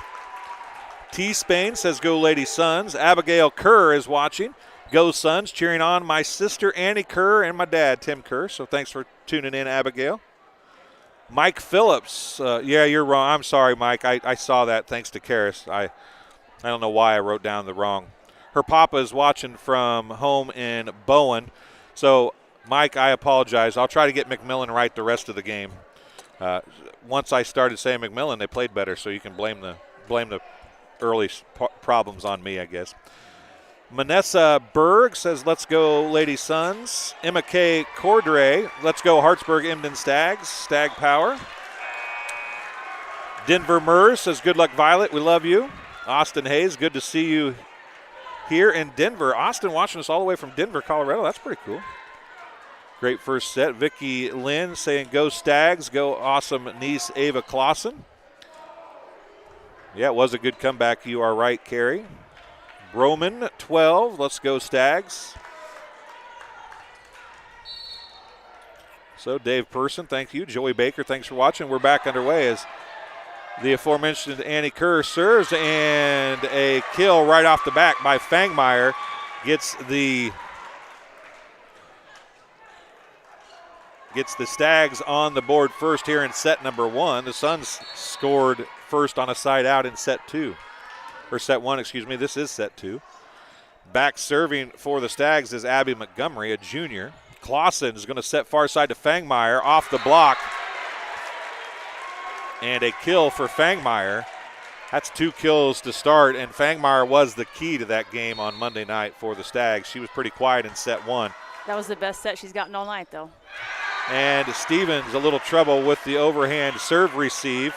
T. Spain says go Lady Suns. Abigail Kerr is watching. Go Suns, cheering on my sister Annie Kerr and my dad Tim Kerr. So thanks for tuning in, Abigail. Mike Phillips. Yeah, you're wrong. I'm sorry, Mike. I saw that thanks to Karis. I don't know why I wrote down the wrong. Her papa is watching from home in Bowen. So, Mike, I apologize. I'll try to get McMillan right the rest of the game. Once I started saying McMillan, they played better, so you can blame the early problems on me, I guess. Manessa Berg says, let's go Lady Suns. Emma K. Cordray, let's go Hartsburg-Emden Stags. Stag Power. Denver Murs says, good luck, Violet. We love you. Austin Hayes, good to see you here in Denver. Austin watching us all the way from Denver, Colorado. That's pretty cool. Great first set. Vicky Lynn saying, go Stags. Go awesome niece Ava Clausen. Yeah, it was a good comeback. You are right, Carrie. Roman, 12. Let's go Stags. So Dave Person, thank you. Joey Baker, thanks for watching. We're back underway as the aforementioned Annie Kerr serves, and a kill right off the back by Fangmeyer gets the Stags on the board first here in set number 1. The Suns scored first on a side out in set 2. Or set 1, excuse me. This is set 2. Back serving for the Stags is Abby Montgomery, a junior. Clausen is going to set far side to Fangmeyer off the block. And a kill for Fangmeyer. That's 2 kills to start, and Fangmeyer was the key to that game on Monday night for the Stags. She was pretty quiet in set 1. That was the best set she's gotten all night, though. And Stevens a little trouble with the overhand serve receive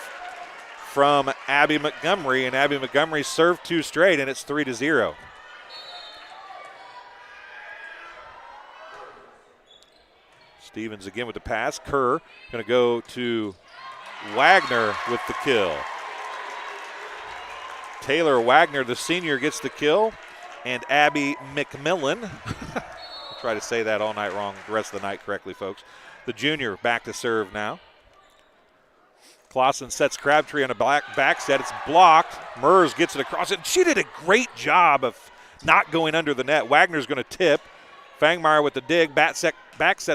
from Abby Montgomery, and Abby Montgomery served 2 straight, and it's 3-0. Stevens again with the pass. Kerr going to go to Wagner with the kill. Taylor Wagner, the senior, gets the kill, and Abby McMillan, I'll try to say that all night wrong, the rest of the night correctly, folks. The junior back to serve now. Clausen sets Crabtree on a back set. It's blocked. Mers gets it across it. She did a great job of not going under the net. Wagner's going to tip. Fangmeyer with the dig. Back set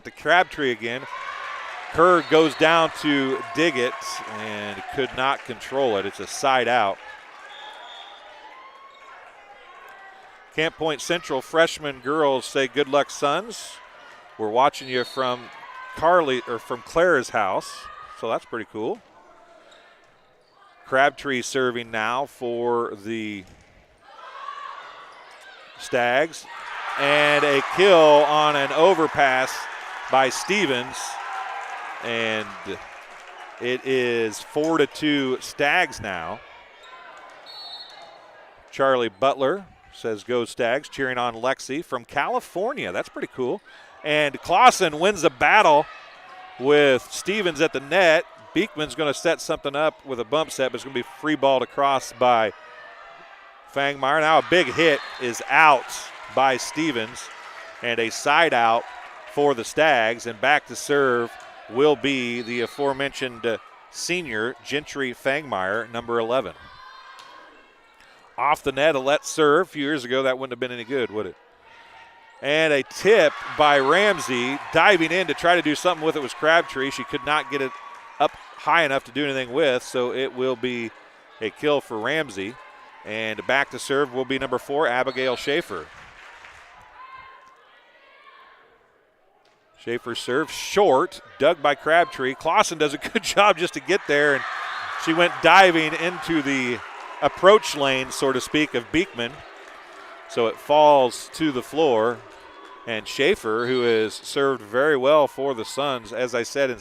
to Crabtree again. Kerr goes down to dig it and could not control it. It's a side out. Camp Point Central freshman girls say good luck, Suns. We're watching you from Clara's house, so that's pretty cool. Crabtree serving now for the Stags. And a kill on an overpass by Stevens. And it is 4-2 Stags now. Charlie Butler says go Stags, cheering on Lexi from California. That's pretty cool. And Clausen wins the battle with Stevens at the net. Beekman's going to set something up with a bump set, but it's going to be free balled across by Fangmeyer. Now a big hit is out by Stevens, and a side out for the Stags. And back to serve will be the aforementioned senior, Gentry Fangmeyer, number 11. Off the net, a let serve. A few years ago, that wouldn't have been any good, would it? And a tip by Ramsey. Diving in to try to do something with it was Crabtree. She could not get it up high enough to do anything with, so it will be a kill for Ramsey. And back to serve will be number 4, Abigail Schaefer. Schaefer serves short, dug by Crabtree. Clausen does a good job just to get there, and she went diving into the approach lane, so to speak, of Beekman. So it falls to the floor, and Schaefer, who has served very well for the Suns, as I said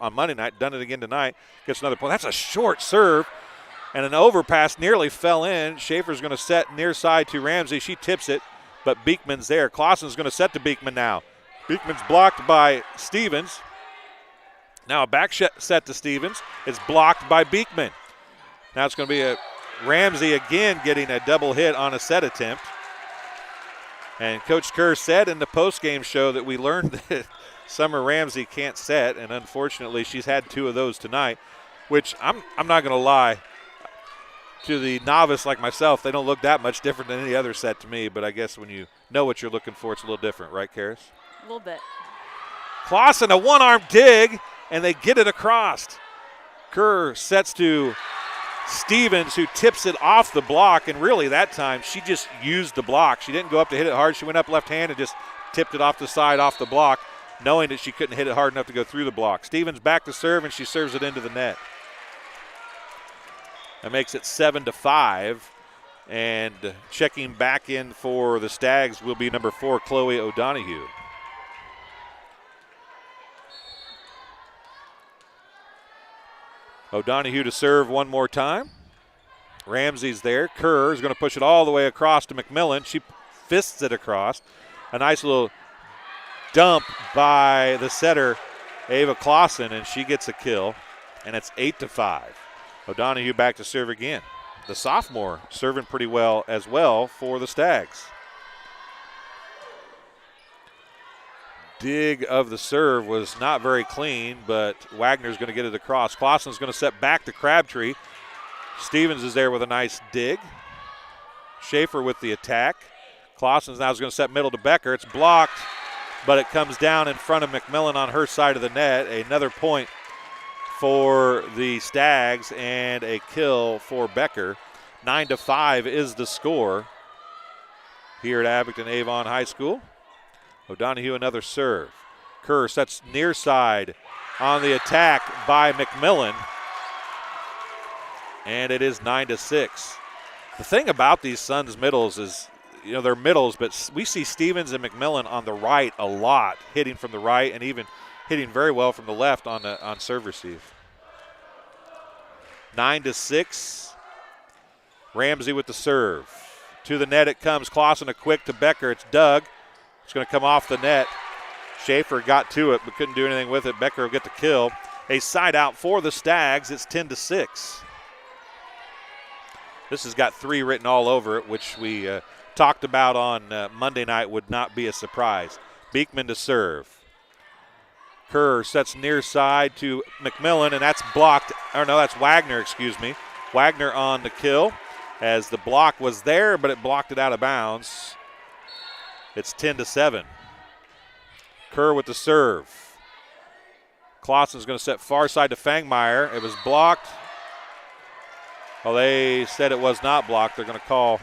on Monday night, done it again tonight, gets another point. That's a short serve, and an overpass nearly fell in. Schaefer's going to set near side to Ramsey. She tips it, but Beekman's there. Clausen's going to set to Beekman now. Beekman's blocked by Stevens. Now a back set to Stevens. It's blocked by Beekman. Now it's going to be a Ramsey again getting a double hit on a set attempt. And Coach Kerr said in the postgame show that we learned that Summer Ramsey can't set, and unfortunately she's had 2 of those tonight, which I'm not going to lie. To the novice like myself, they don't look that much different than any other set to me, but I guess when you know what you're looking for, it's a little different, right, Karis? A little bit. Clausen, a one-arm dig, and they get it across. Kerr sets to Stevens, who tips it off the block, and really that time she just used the block. She didn't go up to hit it hard. She went up left hand and just tipped it off the side, off the block, knowing that she couldn't hit it hard enough to go through the block. Stevens back to serve, and she serves it into the net. That makes it 7-5, and checking back in for the Stags will be number 4, Chloe O'Donohue. O'Donohue to serve one more time. Ramsey's there. Kerr is going to push it all the way across to McMillan. She fists it across. A nice little dump by the setter, Ava Clausen, and she gets a kill, and it's 8-5. O'Donohue back to serve again. The sophomore serving pretty well as well for the Stags. Dig of the serve was not very clean, but Wagner's going to get it across. Clausen's going to set back to Crabtree. Stevens is there with a nice dig. Schaefer with the attack. Clausen's now is going to set middle to Becker. It's blocked, but it comes down in front of McMillan on her side of the net. Another point for the Stags and a kill for Becker. 9-5 is the score here at Abingdon Avon High School. O'Donohue another serve. Kerr sets near side on the attack by McMillan, and it is 9-6. The thing about these Suns middles is, you know, they're middles, but we see Stevens and McMillan on the right a lot, hitting from the right and even hitting very well from the left on serve receive. 9-6. Ramsey with the serve. To the net it comes. Clausen a quick to Becker. It's Doug. It's going to come off the net. Schaefer got to it but couldn't do anything with it. Becker will get the kill. A side out for the Stags. It's 10-6. This has got 3 written all over it, which we talked about on Monday night would not be a surprise. Beekman to serve. Kerr sets near side to McMillan, and that's blocked. Or no, that's Wagner, excuse me. Wagner on the kill as the block was there, but it blocked it out of bounds. It's 10-7. Kerr with the serve. Clausen's going to set far side to Fangmeyer. It was blocked. Well, they said it was not blocked. They're going to call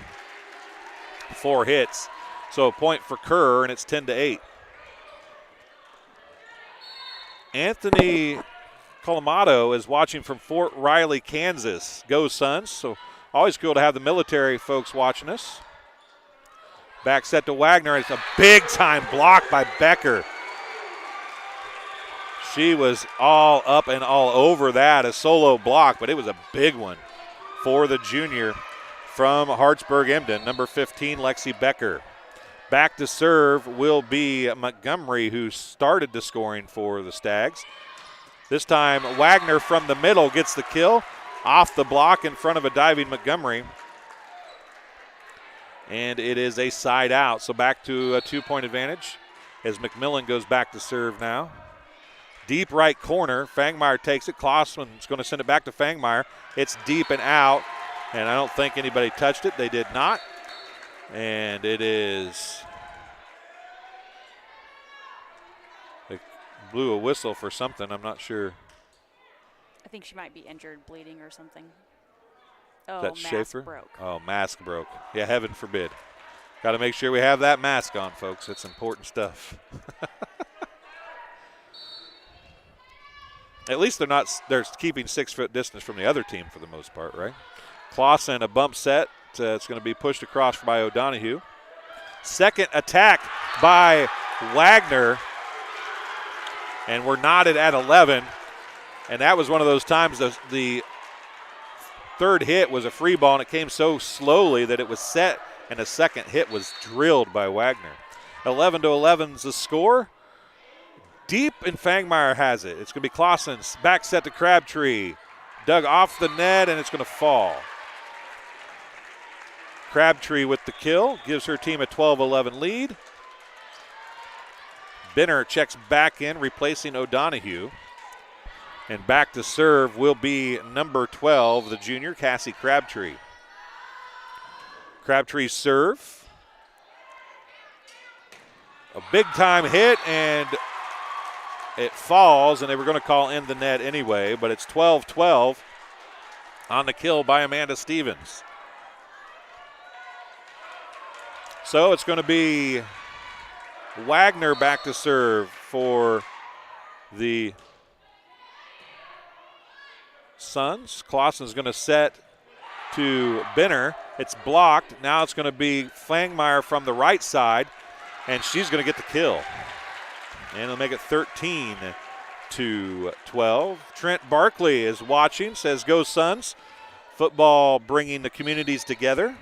4 hits. So a point for Kerr, and it's 10-8. Anthony Colomado is watching from Fort Riley, Kansas. Go Suns. So always cool to have the military folks watching us. Back set to Wagner. It's a big-time block by Becker. She was all up and all over that, a solo block, but it was a big one for the junior from Hartsburg-Emden, number 15, Lexi Becker. Back to serve will be Montgomery, who started the scoring for the Stags. This time, Wagner from the middle gets the kill off the block in front of a diving Montgomery. And it is a side out, so back to a 2-point advantage as McMillan goes back to serve now. Deep right corner, Fangmeyer takes it. Clausen's going to send it back to Fangmeyer. It's deep and out, and I don't think anybody touched it. They did not. And it is, they blew a whistle for something. I'm not sure. I think she might be injured, bleeding or something. Oh, That's mask Schaefer? broke. Oh, mask broke. Yeah, heaven forbid. Got to make sure we have that mask on, folks. It's important stuff. At least they're keeping 6-foot distance from the other team for the most part, right? Clausen, a bump set. It's going to be pushed across by O'Donohue. Second attack by Wagner. And we're knotted at 11. And that was one of those times the third hit was a free ball, and it came so slowly that it was set, and the second hit was drilled by Wagner. 11-11 is the score. Deep, and Fangmeyer has it. It's going to be Clausen's back set to Crabtree. Dug off the net, and it's going to fall. Crabtree with the kill, gives her team a 12-11 lead. Benner checks back in, replacing O'Donohue. And back to serve will be number 12, the junior, Cassie Crabtree. Crabtree's serve. A big-time hit, and it falls, and they were going to call in the net anyway, but it's 12-12 on the kill by Amanda Stevens. So it's going to be Wagner back to serve for the Suns. Clausen's going to set to Benner. It's blocked. Now it's going to be Fangmeyer from the right side, and she's going to get the kill. And it'll make it 13-12. Trent Barkley is watching, says go Suns. Football bringing the communities together.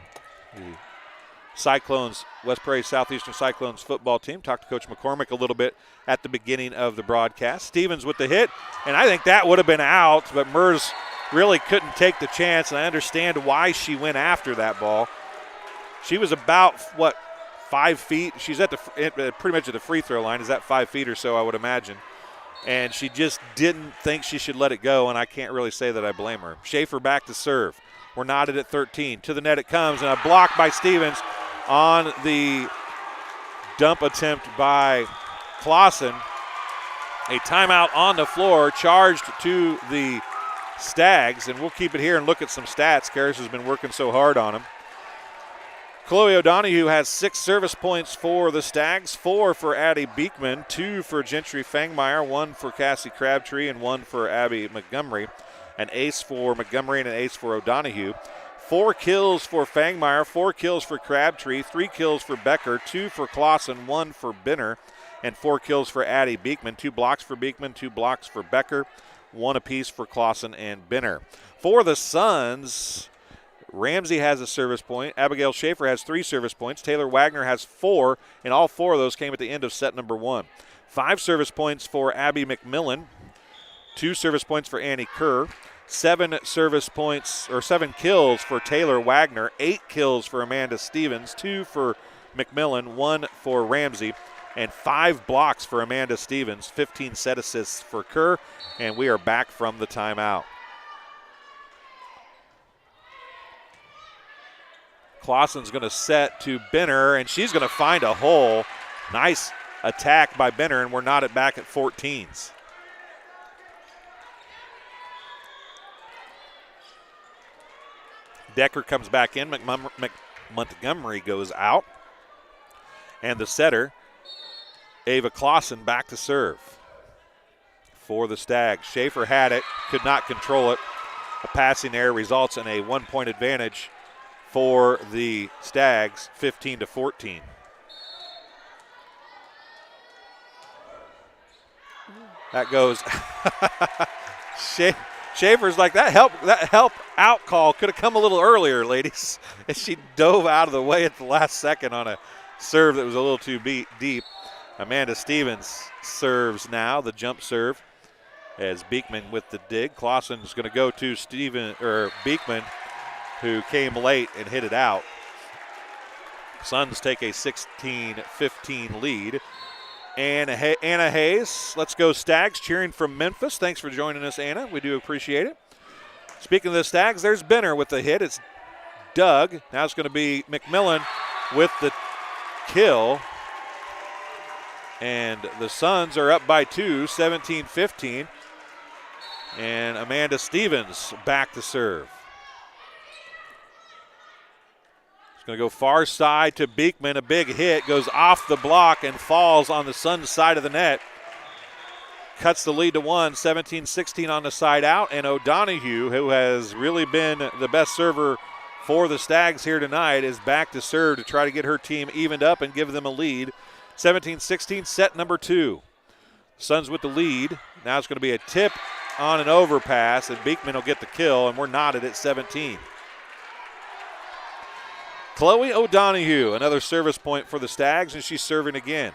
Cyclones, West Prairie Southeastern Cyclones football team. Talked to Coach McCormick a little bit at the beginning of the broadcast. Stevens with the hit, and I think that would have been out, but Mers really couldn't take the chance, and I understand why she went after that ball. She was about, 5 feet? She's at pretty much at the free throw line. Is that 5 feet or so, I would imagine. And she just didn't think she should let it go, and I can't really say that I blame her. Schaefer back to serve. We're knotted at 13. To the net it comes, and a block by Stevens on the dump attempt by Clausen. A timeout on the floor, charged to the Stags, and we'll keep it here and look at some stats. Karis has been working so hard on them. Chloe O'Donohue has 6 service points for the Stags, 4 for Addie Beekman, 2 for Gentry Fangmeyer, 1 for Cassie Crabtree, and 1 for Abby Montgomery. An ace for Montgomery and an ace for O'Donohue. 4 kills for Fangmeyer, 4 kills for Crabtree, 3 kills for Becker, 2 for Clausen, 1 for Benner, and 4 kills for Addie Beekman. 2 blocks for Beekman, 2 blocks for Becker, 1 apiece for Clausen and Benner. For the Suns, Ramsey has a service point. Abigail Schaefer has 3 service points. Taylor Wagner has 4, and all 4 of those came at the end of set number 1. 5 service points for Abby McMillan, 2 service points for Annie Kerr, 7 service points or 7 kills for Taylor Wagner, 8 kills for Amanda Stevens, 2 for McMillan, 1 for Ramsey, and 5 blocks for Amanda Stevens, 15 set assists for Kerr, and we are back from the timeout. Clausen's going to set to Benner, and she's going to find a hole. Nice attack by Benner, and we're knotted back at 14s. Decker comes back in. Montgomery goes out. And the setter, Ava Clausen, back to serve for the Stags. Schaefer had it, could not control it. A passing error results in a 1-point advantage for the Stags, 15-14. That goes. Schaefer's like, that help out call could have come a little earlier, ladies. And she dove out of the way at the last second on a serve that was a little too deep. Amanda Stevens serves now, the jump serve, as Beekman with the dig. Clausen's going to go to Beekman, who came late and hit it out. Suns take a 16-15 lead. And Anna Hayes, let's go Stags, cheering from Memphis. Thanks for joining us, Anna. We do appreciate it. Speaking of the Stags, there's Benner with the hit. It's Doug. Now it's going to be McMillan with the kill. And the Suns are up by 2, 17-15. And Amanda Stevens back to serve. Going to go far side to Beekman. A big hit goes off the block and falls on the Suns' side of the net. Cuts the lead to 1, 17-16 on the side out. And O'Donohue, who has really been the best server for the Stags here tonight, is back to serve to try to get her team evened up and give them a lead. 17-16, set number 2. Suns with the lead. Now it's going to be a tip on an overpass, and Beekman will get the kill, and we're knotted at 17. Chloe O'Donohue, another service point for the Stags, and she's serving again.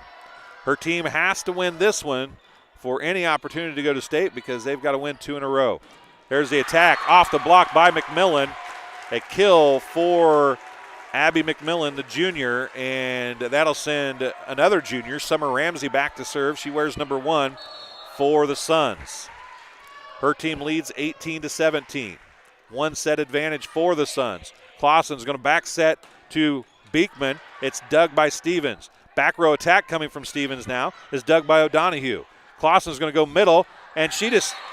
Her team has to win this one for any opportunity to go to state because they've got to win 2 in a row. There's the attack off the block by McMillan. A kill for Abby McMillan, the junior, and that'll send another junior, Summer Ramsey, back to serve. She wears number 1 for the Suns. Her team leads 18-17. 1 set advantage for the Suns. Clausen's going to back set to Beekman. It's dug by Stevens. Back row attack coming from Stevens now is dug by O'Donohue. Clausen's going to go middle, and she just –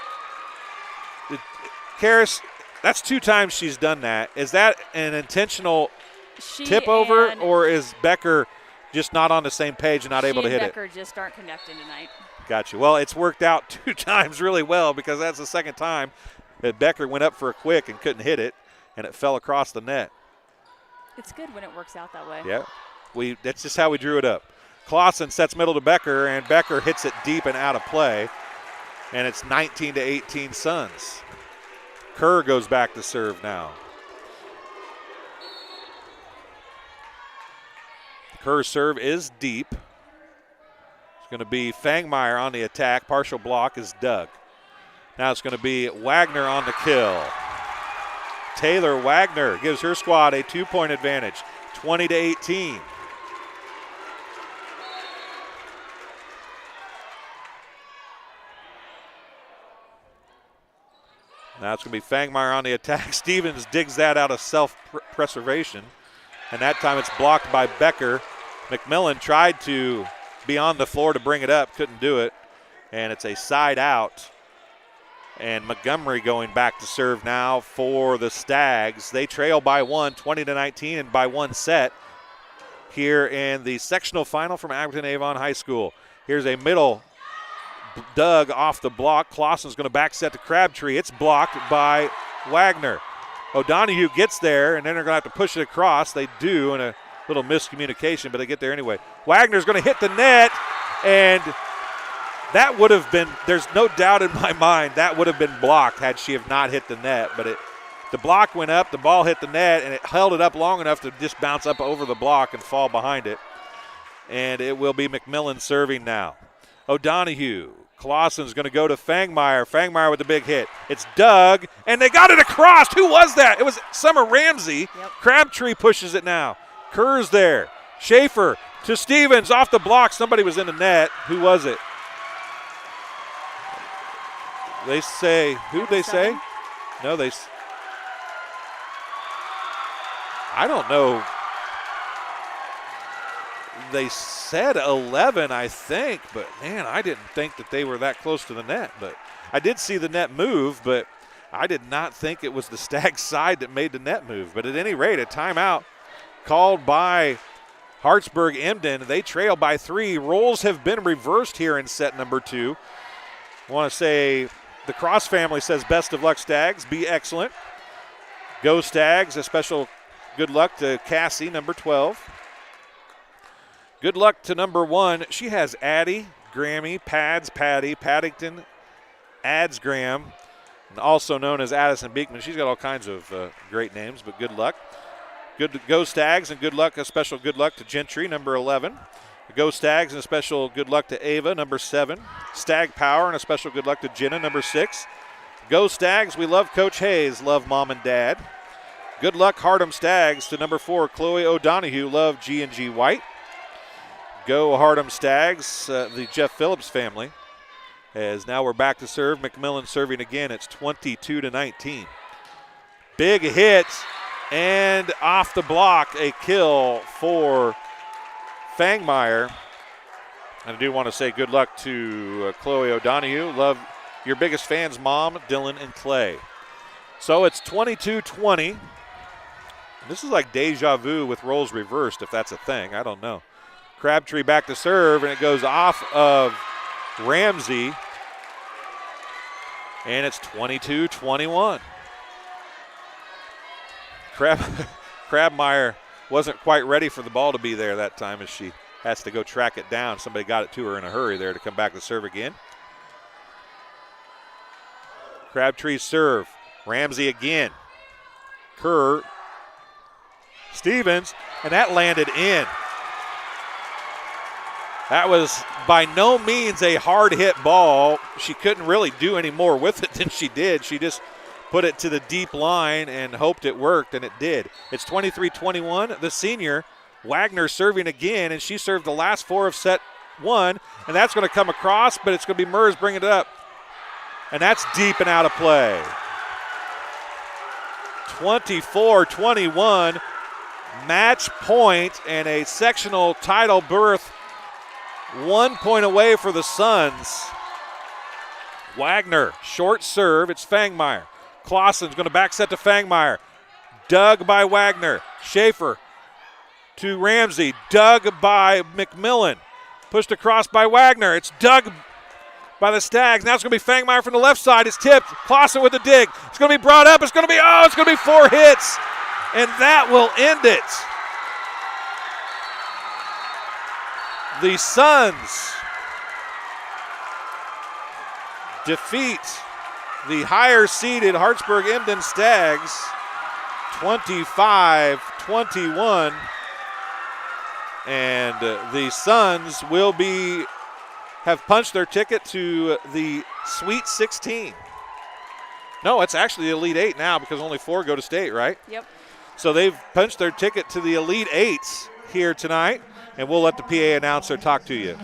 Karis, that's 2 times she's done that. Is that an intentional tip over, or is Becker just not on the same page and not able to hit Becker it? just aren't connecting tonight. Gotcha. Well, it's worked out 2 times really well, because that's the second time that Becker went up for a quick and couldn't hit it, and it fell across the net. It's good when it works out that way. Yeah, that's just how we drew it up. Clausen sets middle to Becker, and Becker hits it deep and out of play, and it's 19-18 Suns. Kerr goes back to serve now. Kerr's serve is deep. It's going to be Fangmeyer on the attack. Partial block is Doug. Now it's going to be Wagner on the kill. Taylor Wagner gives her squad a 2-point advantage, 20-18. Now it's going to be Fangmeyer on the attack. Stevens digs that out of self-preservation, and that time it's blocked by Becker. McMillan tried to be on the floor to bring it up, couldn't do it, and it's a side out. And Montgomery going back to serve now for the Stags. They trail by 1, 20-19, and by 1 set here in the sectional final from Abingdon Avon High School. Here's a middle dug off the block. Clausen's going to back set to Crabtree. It's blocked by Wagner. O'Donohue gets there, and then they're going to have to push it across. They do, in a little miscommunication, but they get there anyway. Wagner's going to hit the net, and that would have been, there's no doubt in my mind, that would have been blocked had she have not hit the net. But the block went up, the ball hit the net, and it held it up long enough to just bounce up over the block and fall behind it. And it will be McMillan serving now. O'Donohue. Clausen's going to go to Fangmeyer. Fangmeyer with the big hit. It's Doug, and they got it across. Who was that? It was Summer Ramsey. Yep. Crabtree pushes it now. Kerr's there. Schaefer to Stevens off the block. Somebody was in the net. Who was it? They say, who'd they say? No, I don't know. They said 11, I think, but man, I didn't think that they were that close to the net. But I did see the net move, but I did not think it was the Stag side that made the net move. But at any rate, a timeout called by Hartsburg-Emden. They trail by 3. Roles have been reversed here in set number 2. I want to say the Cross family says best of luck, Stags. Be excellent. Go Stags. A special good luck to Cassie, number 12. Good luck to number 1. She has Addie, Grammy, Pads, Patty, Paddington, Ads Graham, and also known as Addison Beekman. She's got all kinds of great names, but good luck. Good to Go Stags, and good luck, a special good luck to Gentry, number 11. Go Stags, and a special good luck to Ava, number 7. Stag Power, and a special good luck to Jenna, number 6. Go Stags, we love Coach Hayes, love Mom and Dad. Good luck, Hardham Stags, to number 4, Chloe O'Donohue, love G&G White. Go Hardham Stags, the Jeff Phillips family, as now we're back to serve. McMillan serving again. It's 22-19. Big hit, and off the block, a kill for Fangmeyer. And I do want to say good luck to Chloe O'Donohue. Love your biggest fans, Mom, Dylan, and Clay. So it's 22-20. This is like deja vu with roles reversed, if that's a thing. I don't know. Crabtree back to serve, and it goes off of Ramsey. And it's 22-21. Crabmeyer wasn't quite ready for the ball to be there that time, as she has to go track it down. Somebody got it to her in a hurry there to come back to serve again. Crabtree's serve. Ramsey again. Kerr. Stevens, and that landed in. That was by no means a hard hit ball. She couldn't really do any more with it than she did. She just put it to the deep line and hoped it worked, and it did. It's 23-21. The senior, Wagner, serving again, and she served the last 4 of set 1, and that's going to come across, but it's going to be Mers bringing it up. And that's deep and out of play. 24-21, match point, and a sectional title berth 1 point away for the Suns. Wagner, short serve, it's Fangmeyer. Clausen's going to back set to Fangmeyer. Dug by Wagner. Schaefer to Ramsey. Dug by McMillan. Pushed across by Wagner. It's dug by the Stags. Now it's going to be Fangmeyer from the left side. It's tipped. Clausen with the dig. It's going to be brought up. It's going to be 4 hits. And that will end it. The Suns defeat the higher-seeded Hartsburg-Emden Stags 25-21. And the Suns will have punched their ticket to the Sweet 16. No, it's actually the Elite 8 now because only 4 go to state, right? Yep. So they've punched their ticket to the Elite 8s here tonight, and we'll let the PA announcer talk to you.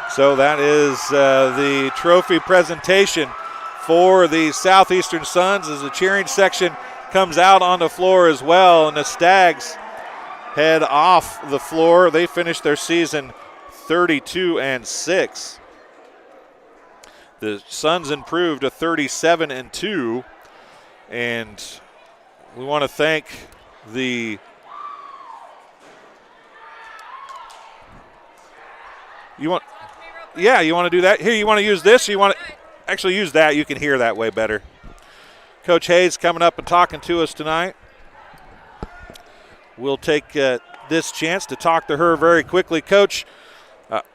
So that is the trophy presentation for the Southeastern Suns as the cheering section comes out on the floor as well, and the Stags head off the floor. They finished their season 32-6. The Suns improved to 37-2, and we want to thank the you want to do that? Here, you want to use this? You want to actually use that? You can hear that way better. Coach Hayes coming up and talking to us tonight. We'll take this chance to talk to her very quickly. Coach,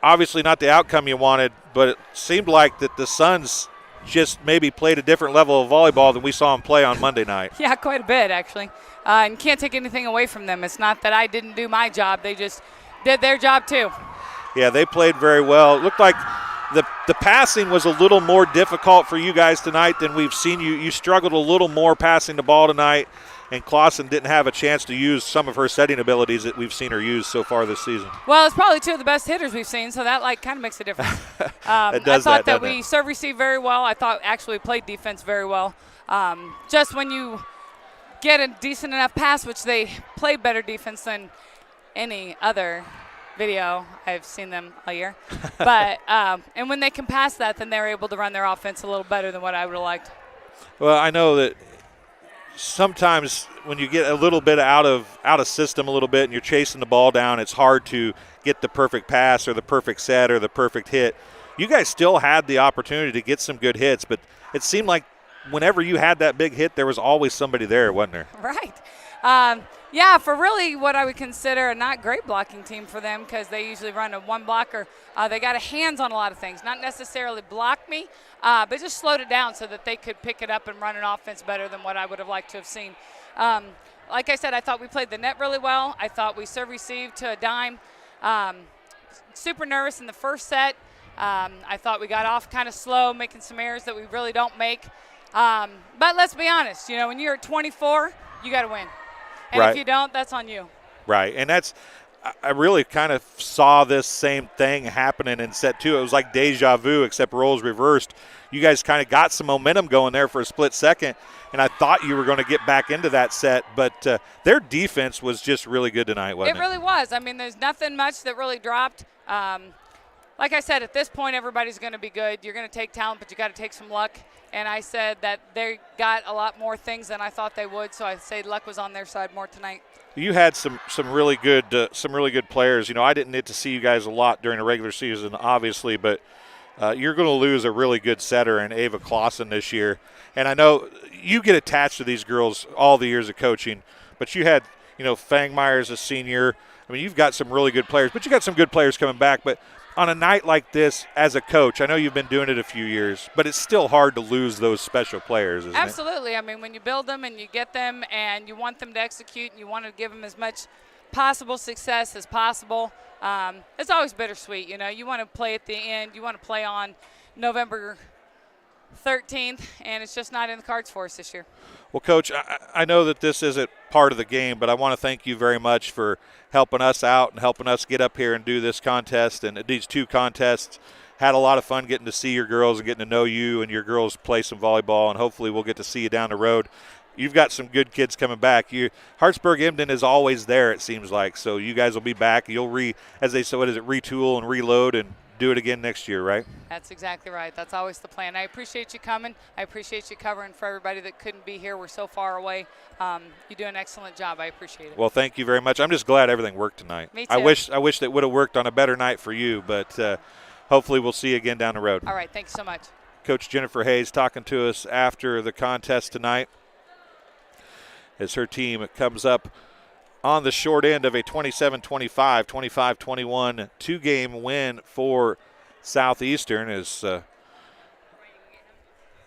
obviously not the outcome you wanted, but it seemed like that the Suns just maybe played a different level of volleyball than we saw them play on Monday night. Yeah, quite a bit, actually. And can't take anything away from them. It's not that I didn't do my job. They just did their job, too. Yeah, they played very well. It looked like the passing was a little more difficult for you guys tonight than we've seen. You struggled a little more passing the ball tonight, and Clausen didn't have a chance to use some of her setting abilities that we've seen her use so far this season. Well, it's probably 2 of the best hitters we've seen, so that kind of makes a difference. It does I thought that doesn't we it? serve received very well. I thought actually we played defense very well. Just when you get a decent enough pass, which they played better defense than any other video. I've seen them all year. But and when they can pass that, then they're able to run their offense a little better than what I would have liked. Well, I know that sometimes when you get a little bit out of system a little bit and you're chasing the ball down, it's hard to get the perfect pass or the perfect set or the perfect hit. You guys still had the opportunity to get some good hits, but it seemed like whenever you had that big hit, there was always somebody there, wasn't there? Right. Yeah, for really what I would consider a not great blocking team for them, because they usually run a one blocker. They got a hands on a lot of things, not necessarily block me, but just slowed it down so that they could pick it up and run an offense better than what I would have liked to have seen. Like I said, I thought we played the net really well. I thought we serve received to a dime. Super nervous in the first set. I thought we got off kind of slow, making some errors that we really don't make. But let's be honest, when you're at 24, you got to win. And right. If you don't, that's on you. Right, and I really kind of saw this same thing happening in set 2. It was like deja vu, except roles reversed. You guys kind of got some momentum going there for a split second, and I thought you were going to get back into that set, but their defense was just really good tonight, wasn't it? It really was. I mean, there's nothing much that really dropped. Like I said, at this point, everybody's going to be good. You're going to take talent, but you got to take some luck. And I said that they got a lot more things than I thought they would, so I say luck was on their side more tonight. You had some really good players. I didn't get to see you guys a lot during the regular season, obviously, but you're going to lose a really good setter in Ava Clausen this year. And I know you get attached to these girls all the years of coaching, but you had Fangmeyer's a senior. I mean, you've got some really good players, but you got some good players coming back. But on a night like this, as a coach, I know you've been doing it a few years, but it's still hard to lose those special players, isn't it? Absolutely. I mean, when you build them and you get them and you want them to execute and you want to give them as much possible success as possible, it's always bittersweet. You want to play at the end. You want to play on November 13th, and it's just not in the cards for us this year. Well, Coach, I know that this isn't part of the game, but I want to thank you very much for helping us out and helping us get up here and do this contest. And these two contests, had a lot of fun getting to see your girls and getting to know you and your girls play some volleyball, and hopefully we'll get to see you down the road. You've got some good kids coming back. Hartsburg-Emden is always there, it seems like. So you guys will be back. You'll retool and reload and do it again next year, right? That's exactly right. That's always the plan. I appreciate you coming. I appreciate you covering for everybody that couldn't be here. We're so far away. You do an excellent job. I appreciate it. Well, thank you very much. I'm just glad everything worked tonight. Me too. I wish that would have worked on a better night for you, but hopefully we'll see you again down the road. All right. Thanks so much. Coach Jennifer Hayes talking to us after the contest tonight as her team comes up on the short end of a 27-25, 25-21 two-game win for Southeastern.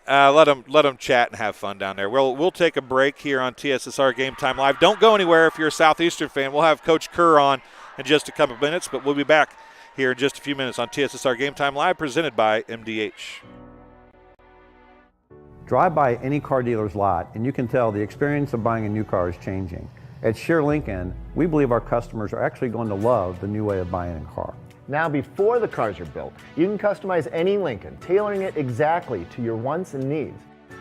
Let them chat and have fun down there. We'll take a break here on TSSR Game Time Live. Don't go anywhere if you're a Southeastern fan. We'll have Coach Kerr on in just a couple of minutes, but we'll be back here in just a few minutes on TSSR Game Time Live, presented by MDH. Drive by any car dealer's lot and you can tell the experience of buying a new car is changing. At Shear Lincoln, we believe our customers are actually going to love the new way of buying a car. Now, before the cars are built, you can customize any Lincoln, tailoring it exactly to your wants and needs.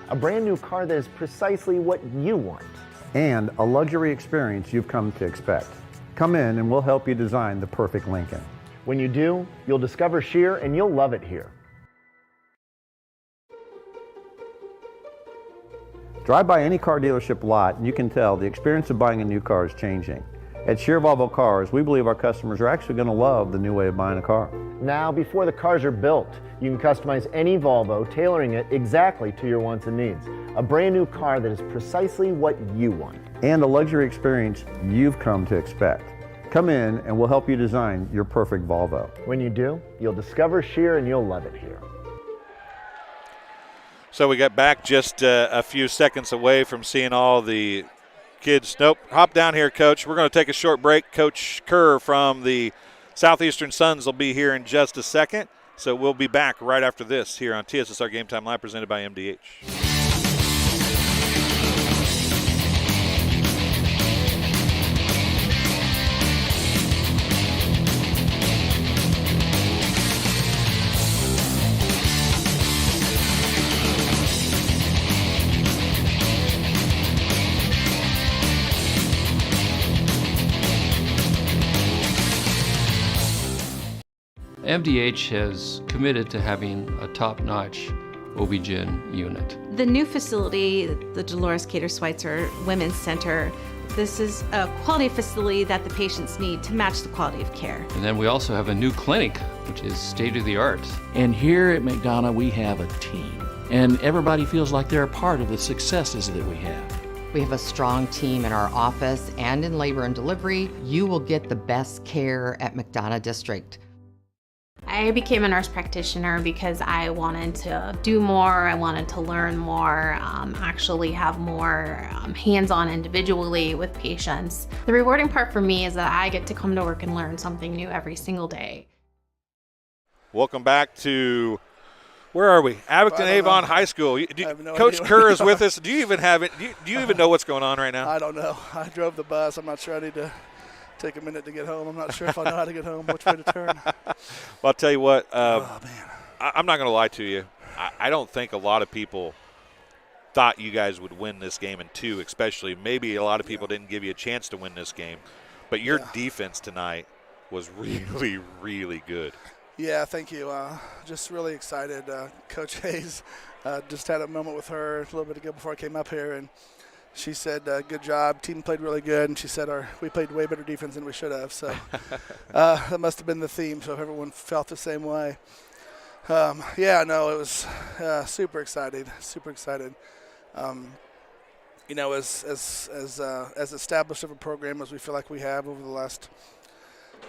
A brand new car that is precisely what you want. And a luxury experience you've come to expect. Come in and we'll help you design the perfect Lincoln. When you do, you'll discover Shear and you'll love it here. Drive by any car dealership lot and you can tell the experience of buying a new car is changing. At Shear Volleyball Cars, we believe our customers are actually going to love the new way of buying a car. Now, before the cars are built, you can customize any Volvo, tailoring it exactly to your wants and needs. A brand new car that is precisely what you want. And a luxury experience you've come to expect. Come in and we'll help you design your perfect Volvo. When you do, you'll discover Shear and you'll love it here. So we got back just a few seconds away from seeing all the kids. Nope, hop down here, Coach. We're going to take a short break. Coach Kerr from the Southeastern Suns will be here in just a second. So we'll be back right after this here on TSSR Game Time Live, presented by MDH. MDH has committed to having a top-notch OB-GYN unit. The new facility, the Dolores Cater Schweitzer Women's Center, this is a quality facility that the patients need to match the quality of care. And then we also have a new clinic, which is state-of-the-art. And here at McDonough, we have a team. And everybody feels like they're a part of the successes that we have. We have a strong team in our office and in labor and delivery. You will get the best care at McDonough District. I became a nurse practitioner because I wanted to do more, I wanted to learn more, actually have more hands-on individually with patients. The rewarding part for me is that I get to come to work and learn something new every single day. Welcome back to, where are we? Abingdon Avon High School. Coach Kerr is with us. Do you even have it? Do you even know what's going on right now? I don't know. I drove the bus. I'm not sure. I need to take a minute to get home. I'm not sure if I know how to get home, which way to turn. Well, I'll tell you what. Oh, man. I'm not going to lie to you. I don't think a lot of people thought you guys would win this game in two, especially. Maybe a lot of people didn't give you a chance to win this game. But your defense tonight was really, really good. Yeah, thank you. Just really excited. Coach Hayes, just had a moment with her a little bit ago before I came up here, and she said, good job. Team played really good. And she said, we played way better defense than we should have. So that must have been the theme. So everyone felt the same way. Yeah, no, it was super excited. Super excited. you know, as established of a program as we feel like we have over the last,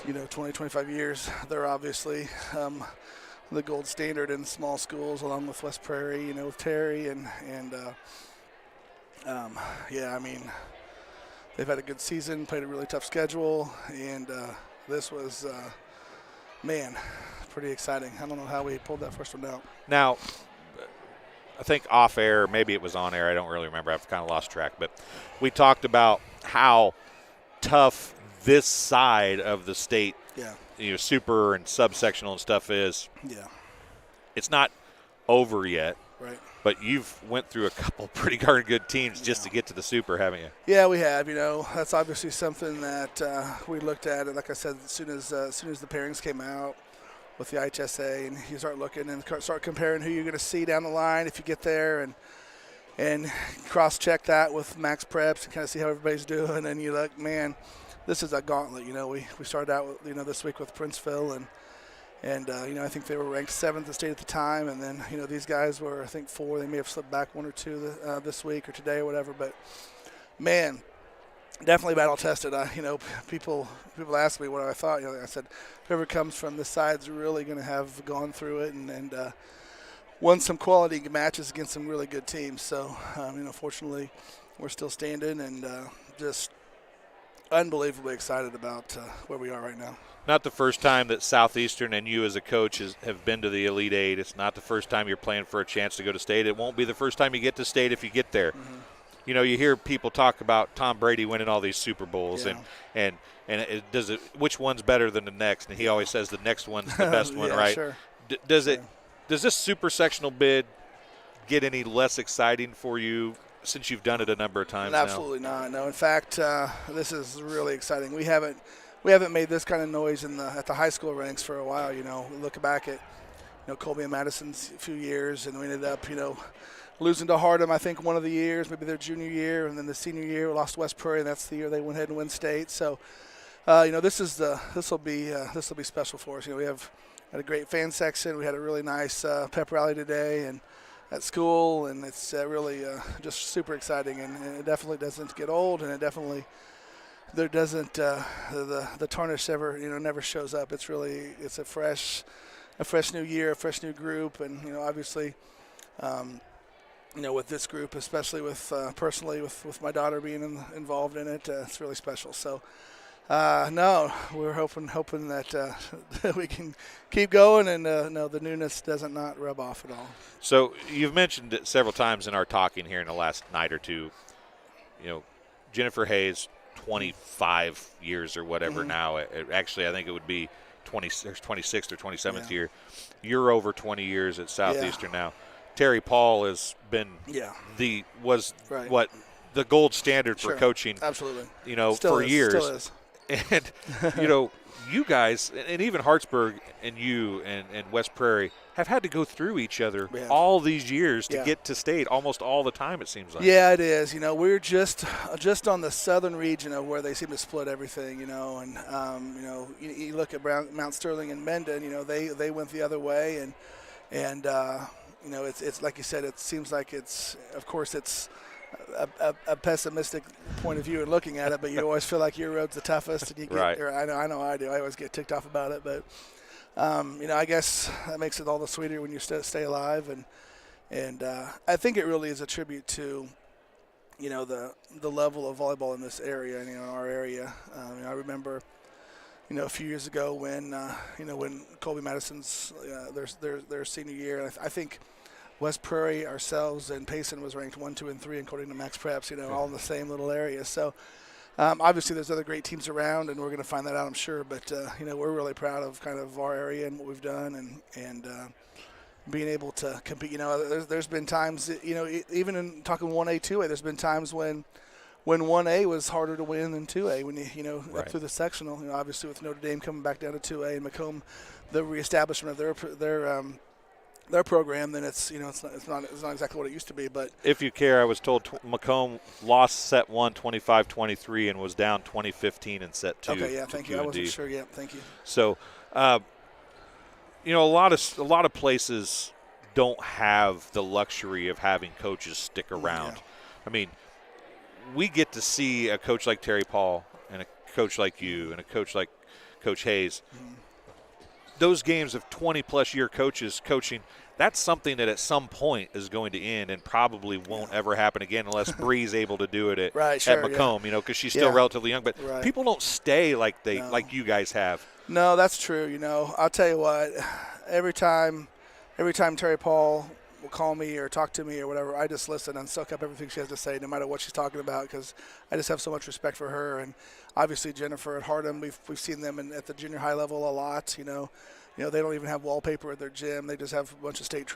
20, 25 years, they're obviously the gold standard in small schools, along with West Prairie, with Terry and I mean, they've had a good season, played a really tough schedule, and this was, pretty exciting. I don't know how we pulled that first one out. Now, I think off air, maybe it was on air, I don't really remember. I've kind of lost track. But we talked about how tough this side of the state, super and subsectional and stuff is. Yeah. It's not over yet. Right. But you've went through a couple pretty darn good teams just to get to the super, haven't you? Yeah, we have. That's obviously something that we looked at. Like I said, as soon as the pairings came out with the IHSA, and you start looking and start comparing who you're going to see down the line if you get there, and cross-check that with max preps and kind of see how everybody's doing. And you're like, man, this is a gauntlet. We started out with, this week with Princeville, and I think they were ranked 7th in the state at the time. And then, these guys were, I think, 4. They may have slipped back 1 or 2 this week or today or whatever. But, man, definitely battle tested. People ask me what I thought. I said, whoever comes from this side's really going to have gone through it and won some quality matches against some really good teams. So, fortunately, we're still standing and just unbelievably excited about where we are right now. Not the first time that Southeastern and you as a coach have been to the Elite Eight. It's not the first time you're playing for a chance to go to state. It won't be the first time you get to state if you get there. Mm-hmm. You hear people talk about Tom Brady winning all these Super Bowls, and which one's better than the next? And he always says the next one's the best one, right? Sure. Does this super sectional bid get any less exciting for you since you've done it a number of times now? Absolutely not. No, in fact, this is really exciting. We haven't made this kind of noise at the high school ranks for a while. Look back at Colby and Madison's few years, and we ended up losing to Hardham, I think, one of the years, maybe their junior year, and then the senior year we lost to West Prairie, and that's the year they went ahead and win state. So, this will be special for us. We had a great fan section. We had a really nice pep rally today, and at school, and it's really just super exciting, and it definitely doesn't get old, and it definitely the tarnish never shows up. It's a fresh new year, a fresh new group, and obviously. With this group, especially with personally with my daughter being involved in it, it's really special. So, we're hoping that we can keep going, and the newness doesn't not rub off at all. So you've mentioned it several times in our talking here in the last night or two. Jennifer Hayes, 25 years or whatever now. Actually, I think it would be 26th or 27th year. You're over 20 years at Southeastern now. Terry Paul has been the gold standard for coaching. Absolutely. For years. Still is. And you guys, and even Hartsburg and you and West Prairie have had to go through each other all these years to get to state almost all the time, it seems like. Yeah, it is. We're just on the southern region of where they seem to split everything, and you look at Mount Sterling and Mendon, they went the other way, and it's like you said, it seems like it's a pessimistic point of view in looking at it, but you always feel like your road's the toughest, and you get, right. I know I do. I always get ticked off about it, but I guess that makes it all the sweeter when you stay alive, and I think it really is a tribute to the level of volleyball in this area and in our area. I remember. A few years ago when Colby Madison's their senior year, I think West Prairie, ourselves, and Payson was ranked 1, 2, and 3 according to Max Preps. All in the same little area. So obviously there's other great tems around, and we're going to find that out, I'm sure. But we're really proud of kind of our area and what we've done, and being able to compete. There's been times even in talking 1A, 2A, there's been times when 1A was harder to win than 2A when right. up through the sectional. Obviously with Notre Dame coming back down to 2A and Macomb, the reestablishment of their program, then it's not exactly what it used to be. But if you care, I was told Macomb lost set 1 25-23 and was down 20-15 in set 2. Okay, yeah, thank you. I wasn't sure. Yeah, thank you. So, a lot of places don't have the luxury of having coaches stick around. Yeah. I mean, we get to see a coach like Terry Paul and a coach like you and a coach like Coach Hayes. Those games of 20-plus year coaches coaching, that's something that at some point is going to end and probably won't ever happen again unless Bree's able to do it at Macomb, because she's still relatively young. But people don't stay like you guys have. No, that's true. I'll tell you what, every time Terry Paul will call me or talk to me or whatever, I just listen and soak up everything she has to say, no matter what she's talking about, because I just have so much respect for her. And obviously Jennifer at Hardham, we've seen them at the junior high level a lot. They don't even have wallpaper at their gym. They just have a bunch of state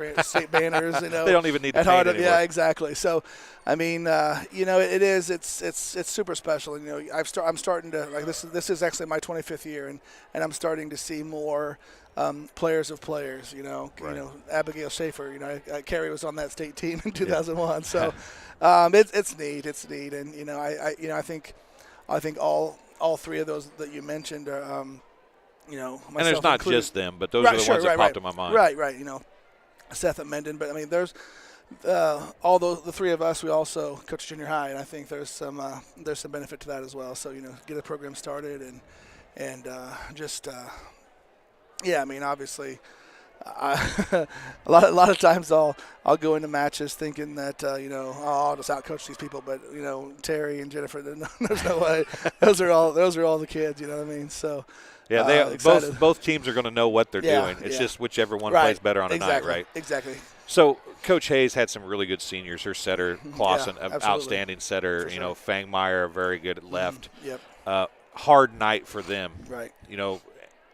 banners. They don't even need to paint Hardham. anymore. Yeah, exactly. So, I mean, it's super special. And, I'm starting to this is actually my 25th year, and I'm starting to see more players of players. Abigail Schaefer. Carrie was on that state team in 2001. So, it's neat. It's neat, and I think all three of those that you mentioned are. And there's not included. Just them, but those are the ones that popped in my mind. Right. Seth Emden, but I mean, there's all the three of us. We also coach junior high, and I think there's some benefit to that as well. So get a program started and I mean, obviously, a lot of times I'll go into matches thinking that I'll just outcoach these people, but Terry and Jennifer, there's no way. Those are all the kids. You know what I mean? So. Yeah, both teams are going to know what they're doing. It's just whichever one plays better on a night, right? Exactly. So Coach Hayes had some really good seniors. Her setter, Clausen, outstanding setter. Sure. Fangmeyer, very good at left. Yep. Hard night for them. Right.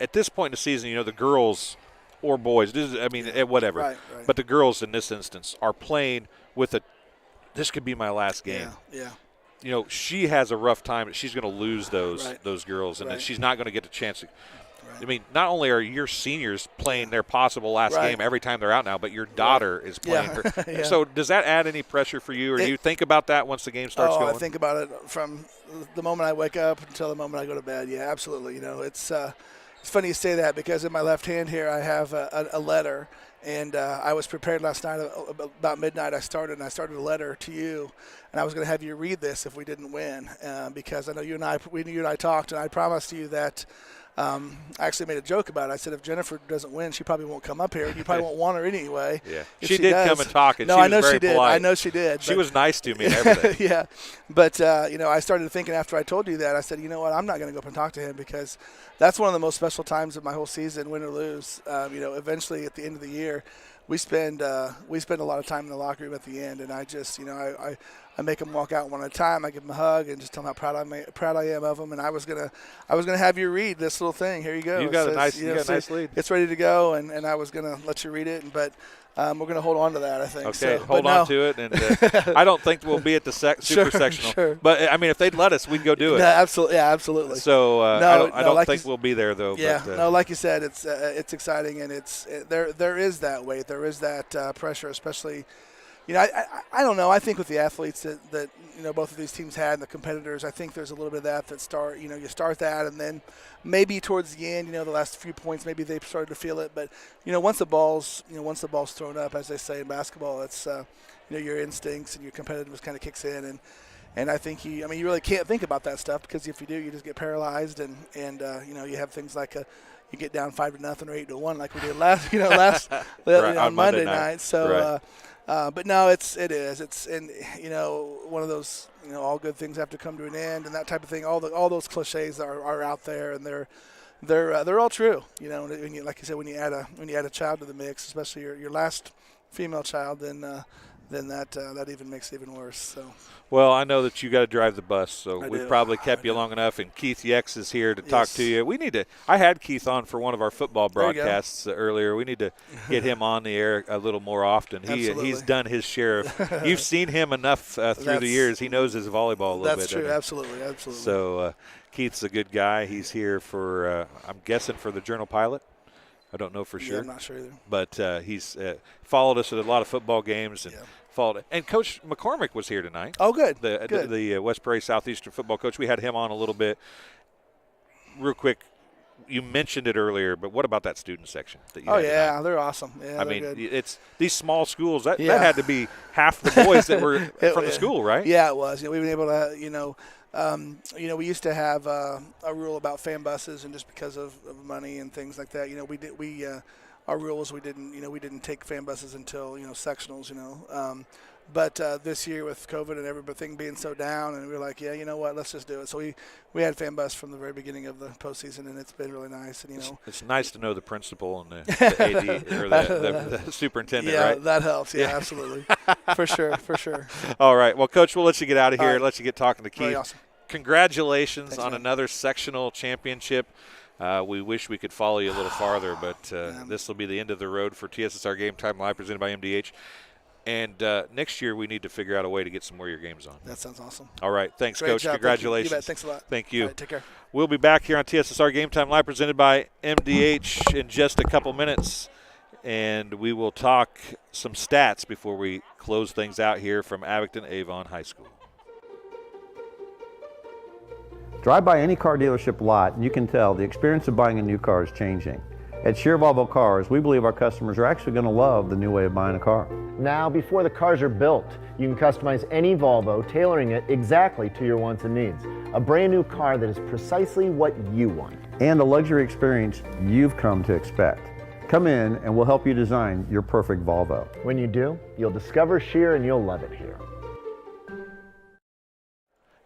At this point in the season, the girls or boys, whatever. Right. But the girls in this instance are playing with this could be my last game. Yeah. She has a rough time. She's going to lose those girls, and she's not going to get a chance to. I mean, not only are your seniors playing their possible last game every time they're out now, but your daughter is playing her. So does that add any pressure for you, or do you think about that once the game starts going? I think about it from the moment I wake up until the moment I go to bed. Yeah, absolutely. It's funny you say that, because in my left hand here I have a letter. And I was prepared last night about midnight. I started a letter to you, and I was going to have you read this if we didn't win, because I know you and I talked, and I promised you that. I actually made a joke about it. I said, if Jennifer doesn't win, she probably won't come up here. You probably won't want her anyway. Yeah, she did come and talk, and no, she was I know very she did. polite. I know she did. She was nice to me and everything. Yeah, but I started thinking after I told you that. I said, you know what, I'm not going to go up and talk to him, because that's one of the most special times of my whole season, win or lose. Eventually at the end of the year, we spend a lot of time in the locker room at the end, and I just I make them walk out one at a time. I give them a hug and just tell them how proud I am of them. And I was gonna have you read this little thing. Here you go. You got a nice lead. It's ready to go, and I was gonna let you read it, but we're gonna hold on to that, I think. Okay, hold on to it, and I don't think we'll be at the super sectional. Sure. But I mean, if they'd let us, we'd go do it. Absolutely. So I don't think we'll be there though. Yeah, but, no, like you said, it's exciting, and there is that weight, there is that pressure, especially. I don't know. I think with the athletes that both of these teams had, and the competitors, I think there's a little bit of that start. You start that, and then maybe towards the end, the last few points, maybe they've started to feel it. But once the ball's thrown up, as they say in basketball, it's your instincts and your competitiveness kind of kicks in, and I think you really can't think about that stuff, because if you do, you just get paralyzed, and you have things like you get down 5-0 or 8-1 like we did last right, on Monday night. So. Right. But no, it's and one of those all good things have to come to an end, and that type of thing. All those cliches are out there, and they're all true. When you, like you said, when you add a child to the mix, especially your last female child, then that even makes it even worse. So. Well, I know that you got to drive the bus, so we've probably kept I you do. long enough. And Keith Yex is here to talk to you. We need to. I had Keith on for one of our football broadcasts earlier. We need to get him on the air a little more often. He's done his share of. You've seen him enough through the years. He knows his volleyball a little bit. That's true. Absolutely. So Keith's a good guy. He's here for I'm guessing for the Journal-Pilot. I don't know for sure. Yeah, I'm not sure either. But he's followed us at a lot of football games and. And Coach McCormick was here tonight. Oh, good. The West Prairie Southeastern football coach. We had him on a little bit. Real quick, you mentioned it earlier, but what about that student section that you Oh had yeah, tonight? they're awesome. Yeah, I they're mean, good. it's these small schools. That Yeah. had to be half the boys that were from the school, right? Yeah, it was. We've been able to, we used to have a rule about fan buses, and just because of money and things like that, our rule was we didn't take fan buses until sectionals, But this year with COVID and everything being so down, and we were like, yeah, you know what, let's just do it. So we had fan bus from the very beginning of the postseason, and it's been really nice. And it's nice to know the principal and the AD or the superintendent, yeah, right? that helps. Yeah, absolutely, for sure. All right, well, Coach, we'll let you get out of here. Right. Let you get talking to Keith. Really awesome. Congratulations Thanks, on man. another sectional championship. We wish we could follow you a little farther, but this will be the end of the road for TSSR Game Time Live presented by MDH. And next year we need to figure out a way to get some more of your games on. That sounds awesome. All right. Thanks, Great Coach. job. Congratulations. You bet. Thanks a lot. Thank you. All right, take care. We'll be back here on TSSR Game Time Live presented by MDH in just a couple minutes. And we will talk some stats before we close things out here from Abingdon Avon High School. Drive by any car dealership lot and you can tell the experience of buying a new car is changing. At Volleyball Cars, we believe our customers are actually going to love the new way of buying a car. Now, before the cars are built, you can customize any Volvo, tailoring it exactly to your wants and needs. A brand new car that is precisely what you want. And a luxury experience you've come to expect. Come in and we'll help you design your perfect Volvo. When you do, you'll discover Sheer and you'll love it here.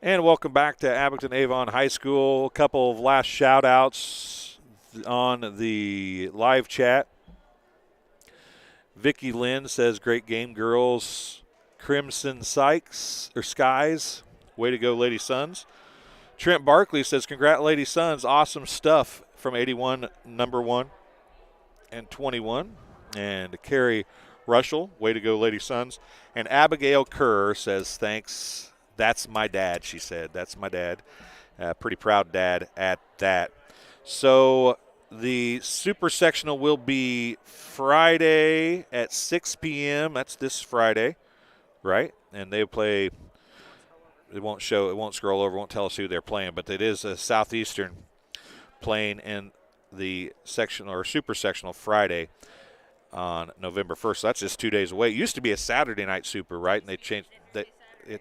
And welcome back to Abingdon Avon High School. A couple of last shout-outs on the live chat. Vicki Lynn says, great game, girls. Crimson Skies. Way to go, Lady Suns. Trent Barkley says, congrats, Lady Suns. Awesome stuff from 81, number 1, and 21. And Carrie Rushell, way to go, Lady Suns. And Abigail Kerr says, thanks. That's my dad, she said. That's my dad. Pretty proud dad at that. So the Super Sectional will be Friday at 6 p.m. That's this Friday, right? And they play. It won't scroll over, won't tell us who they're playing, but it is a Southeastern playing in the sectional or Super Sectional Friday on November 1st. So that's just 2 days away. It used to be a Saturday night Super, right? And they changed that.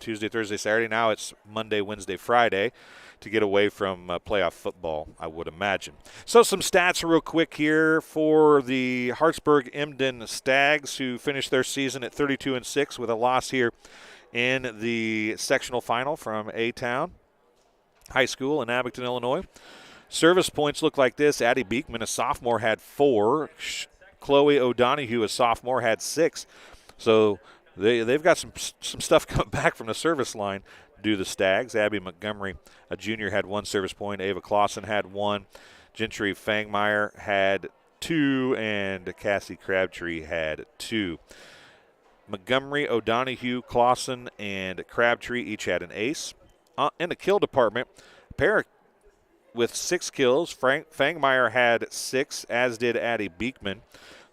Tuesday, Thursday, Saturday. Now it's Monday, Wednesday, Friday to get away from playoff football, I would imagine. So some stats real quick here for the Hartsburg-Emden Stags, who finished their season at 32-6 with a loss here in the sectional final from A-Town High School in Abingdon, Illinois. Service points look like this. Addie Beekman, a sophomore, had 4. Chloe O'Donohue, a sophomore, had 6. So they've got some stuff coming back from the service line, do the Stags. Abby Montgomery, a junior, had 1 service point. Ava Clausen had 1. Gentry Fangmeyer had 2. And Cassie Crabtree had 2. Montgomery, O'Donohue, Clausen, and Crabtree each had an ace. In the kill department, a pair with 6 kills. Fangmeyer had 6, as did Addie Beekman.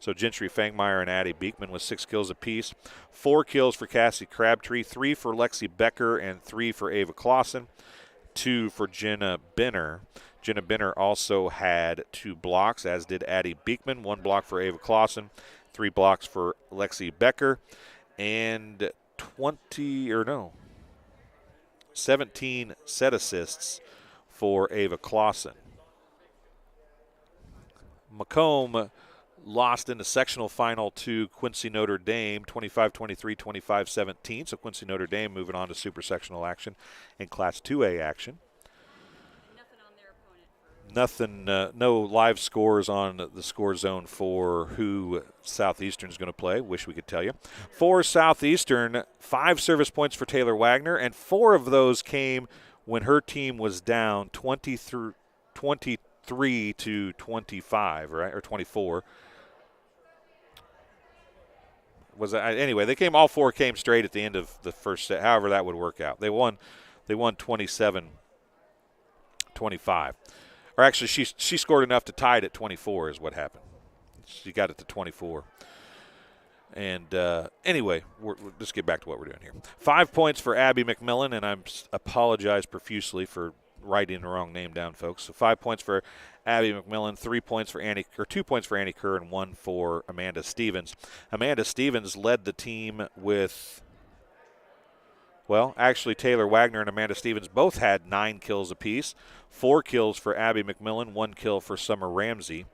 So Gentry Fangmeyer and Addie Beekman with 6 kills apiece. 4 kills for Cassie Crabtree, 3 for Lexi Becker, and 3 for Ava Clausen, 2 for Jenna Benner. Jenna Benner also had 2 blocks, as did Addie Beekman. 1 block for Ava Clausen, 3 blocks for Lexi Becker, and 17 set assists for Ava Clausen. Macomb lost in the sectional final to Quincy Notre Dame, 25-23, 25-17. So Quincy Notre Dame moving on to super sectional action and Class 2A action. Nothing, no live scores on the score zone for who Southeastern is going to play. Wish we could tell you. For Southeastern, 5 service points for Taylor Wagner, and 4 of those came when her team was down 23 to 25, right, or 24. Anyway, all 4 came straight at the end of the first set, however that would work out. They won 27-25. Or actually, she scored enough to tie it at 24 is what happened. She got it to 24. And anyway, let's get back to what we're doing here. 5 points for Abby McMillan, and I apologize profusely for writing the wrong name down, folks. So 5 points for Abby McMillan, 3 points for 2 points for Annie Kerr, and 1 for Amanda Stevens. Amanda Stevens led the team with, well, actually Taylor Wagner and Amanda Stevens both had 9 kills apiece. 4 kills for Abby McMillan, 1 kill for Summer Ramsey.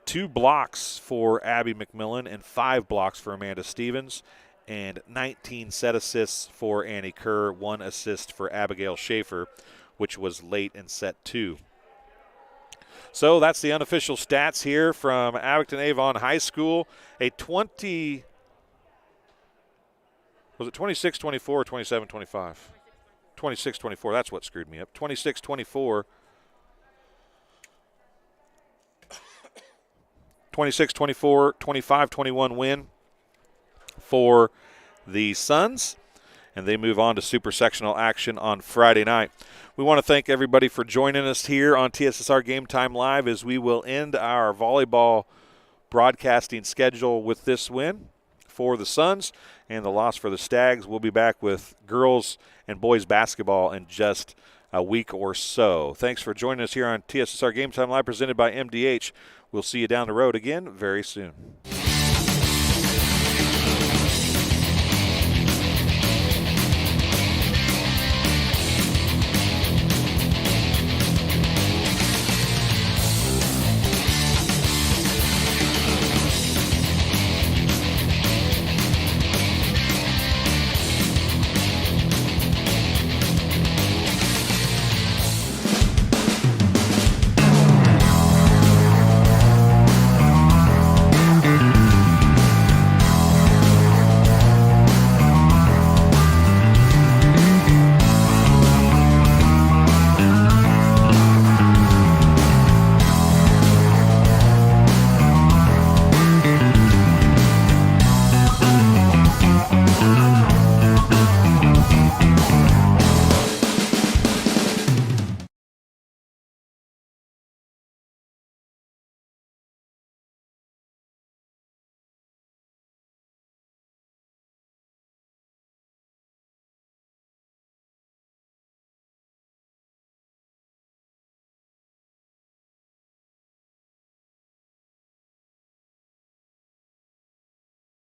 2 blocks for Abby McMillan and 5 blocks for Amanda Stevens, and 19 set assists for Annie Kerr, 1 assist for Abigail Schaefer, which was late in set 2. So that's the unofficial stats here from Abingdon Avon High School. A 26-24 or 27-25? 26-24, that's what screwed me up. 26-24. 26-24, 25-21 win for the Suns, and they move on to super sectional action on Friday night. We want to thank everybody for joining us here on TSSR Game Time Live as we will end our volleyball broadcasting schedule with this win for the Suns and the loss for the Stags. We'll be back with girls and boys basketball in just a week or so. Thanks for joining us here on TSSR Game Time Live presented by MDH. We'll see you down the road again very soon.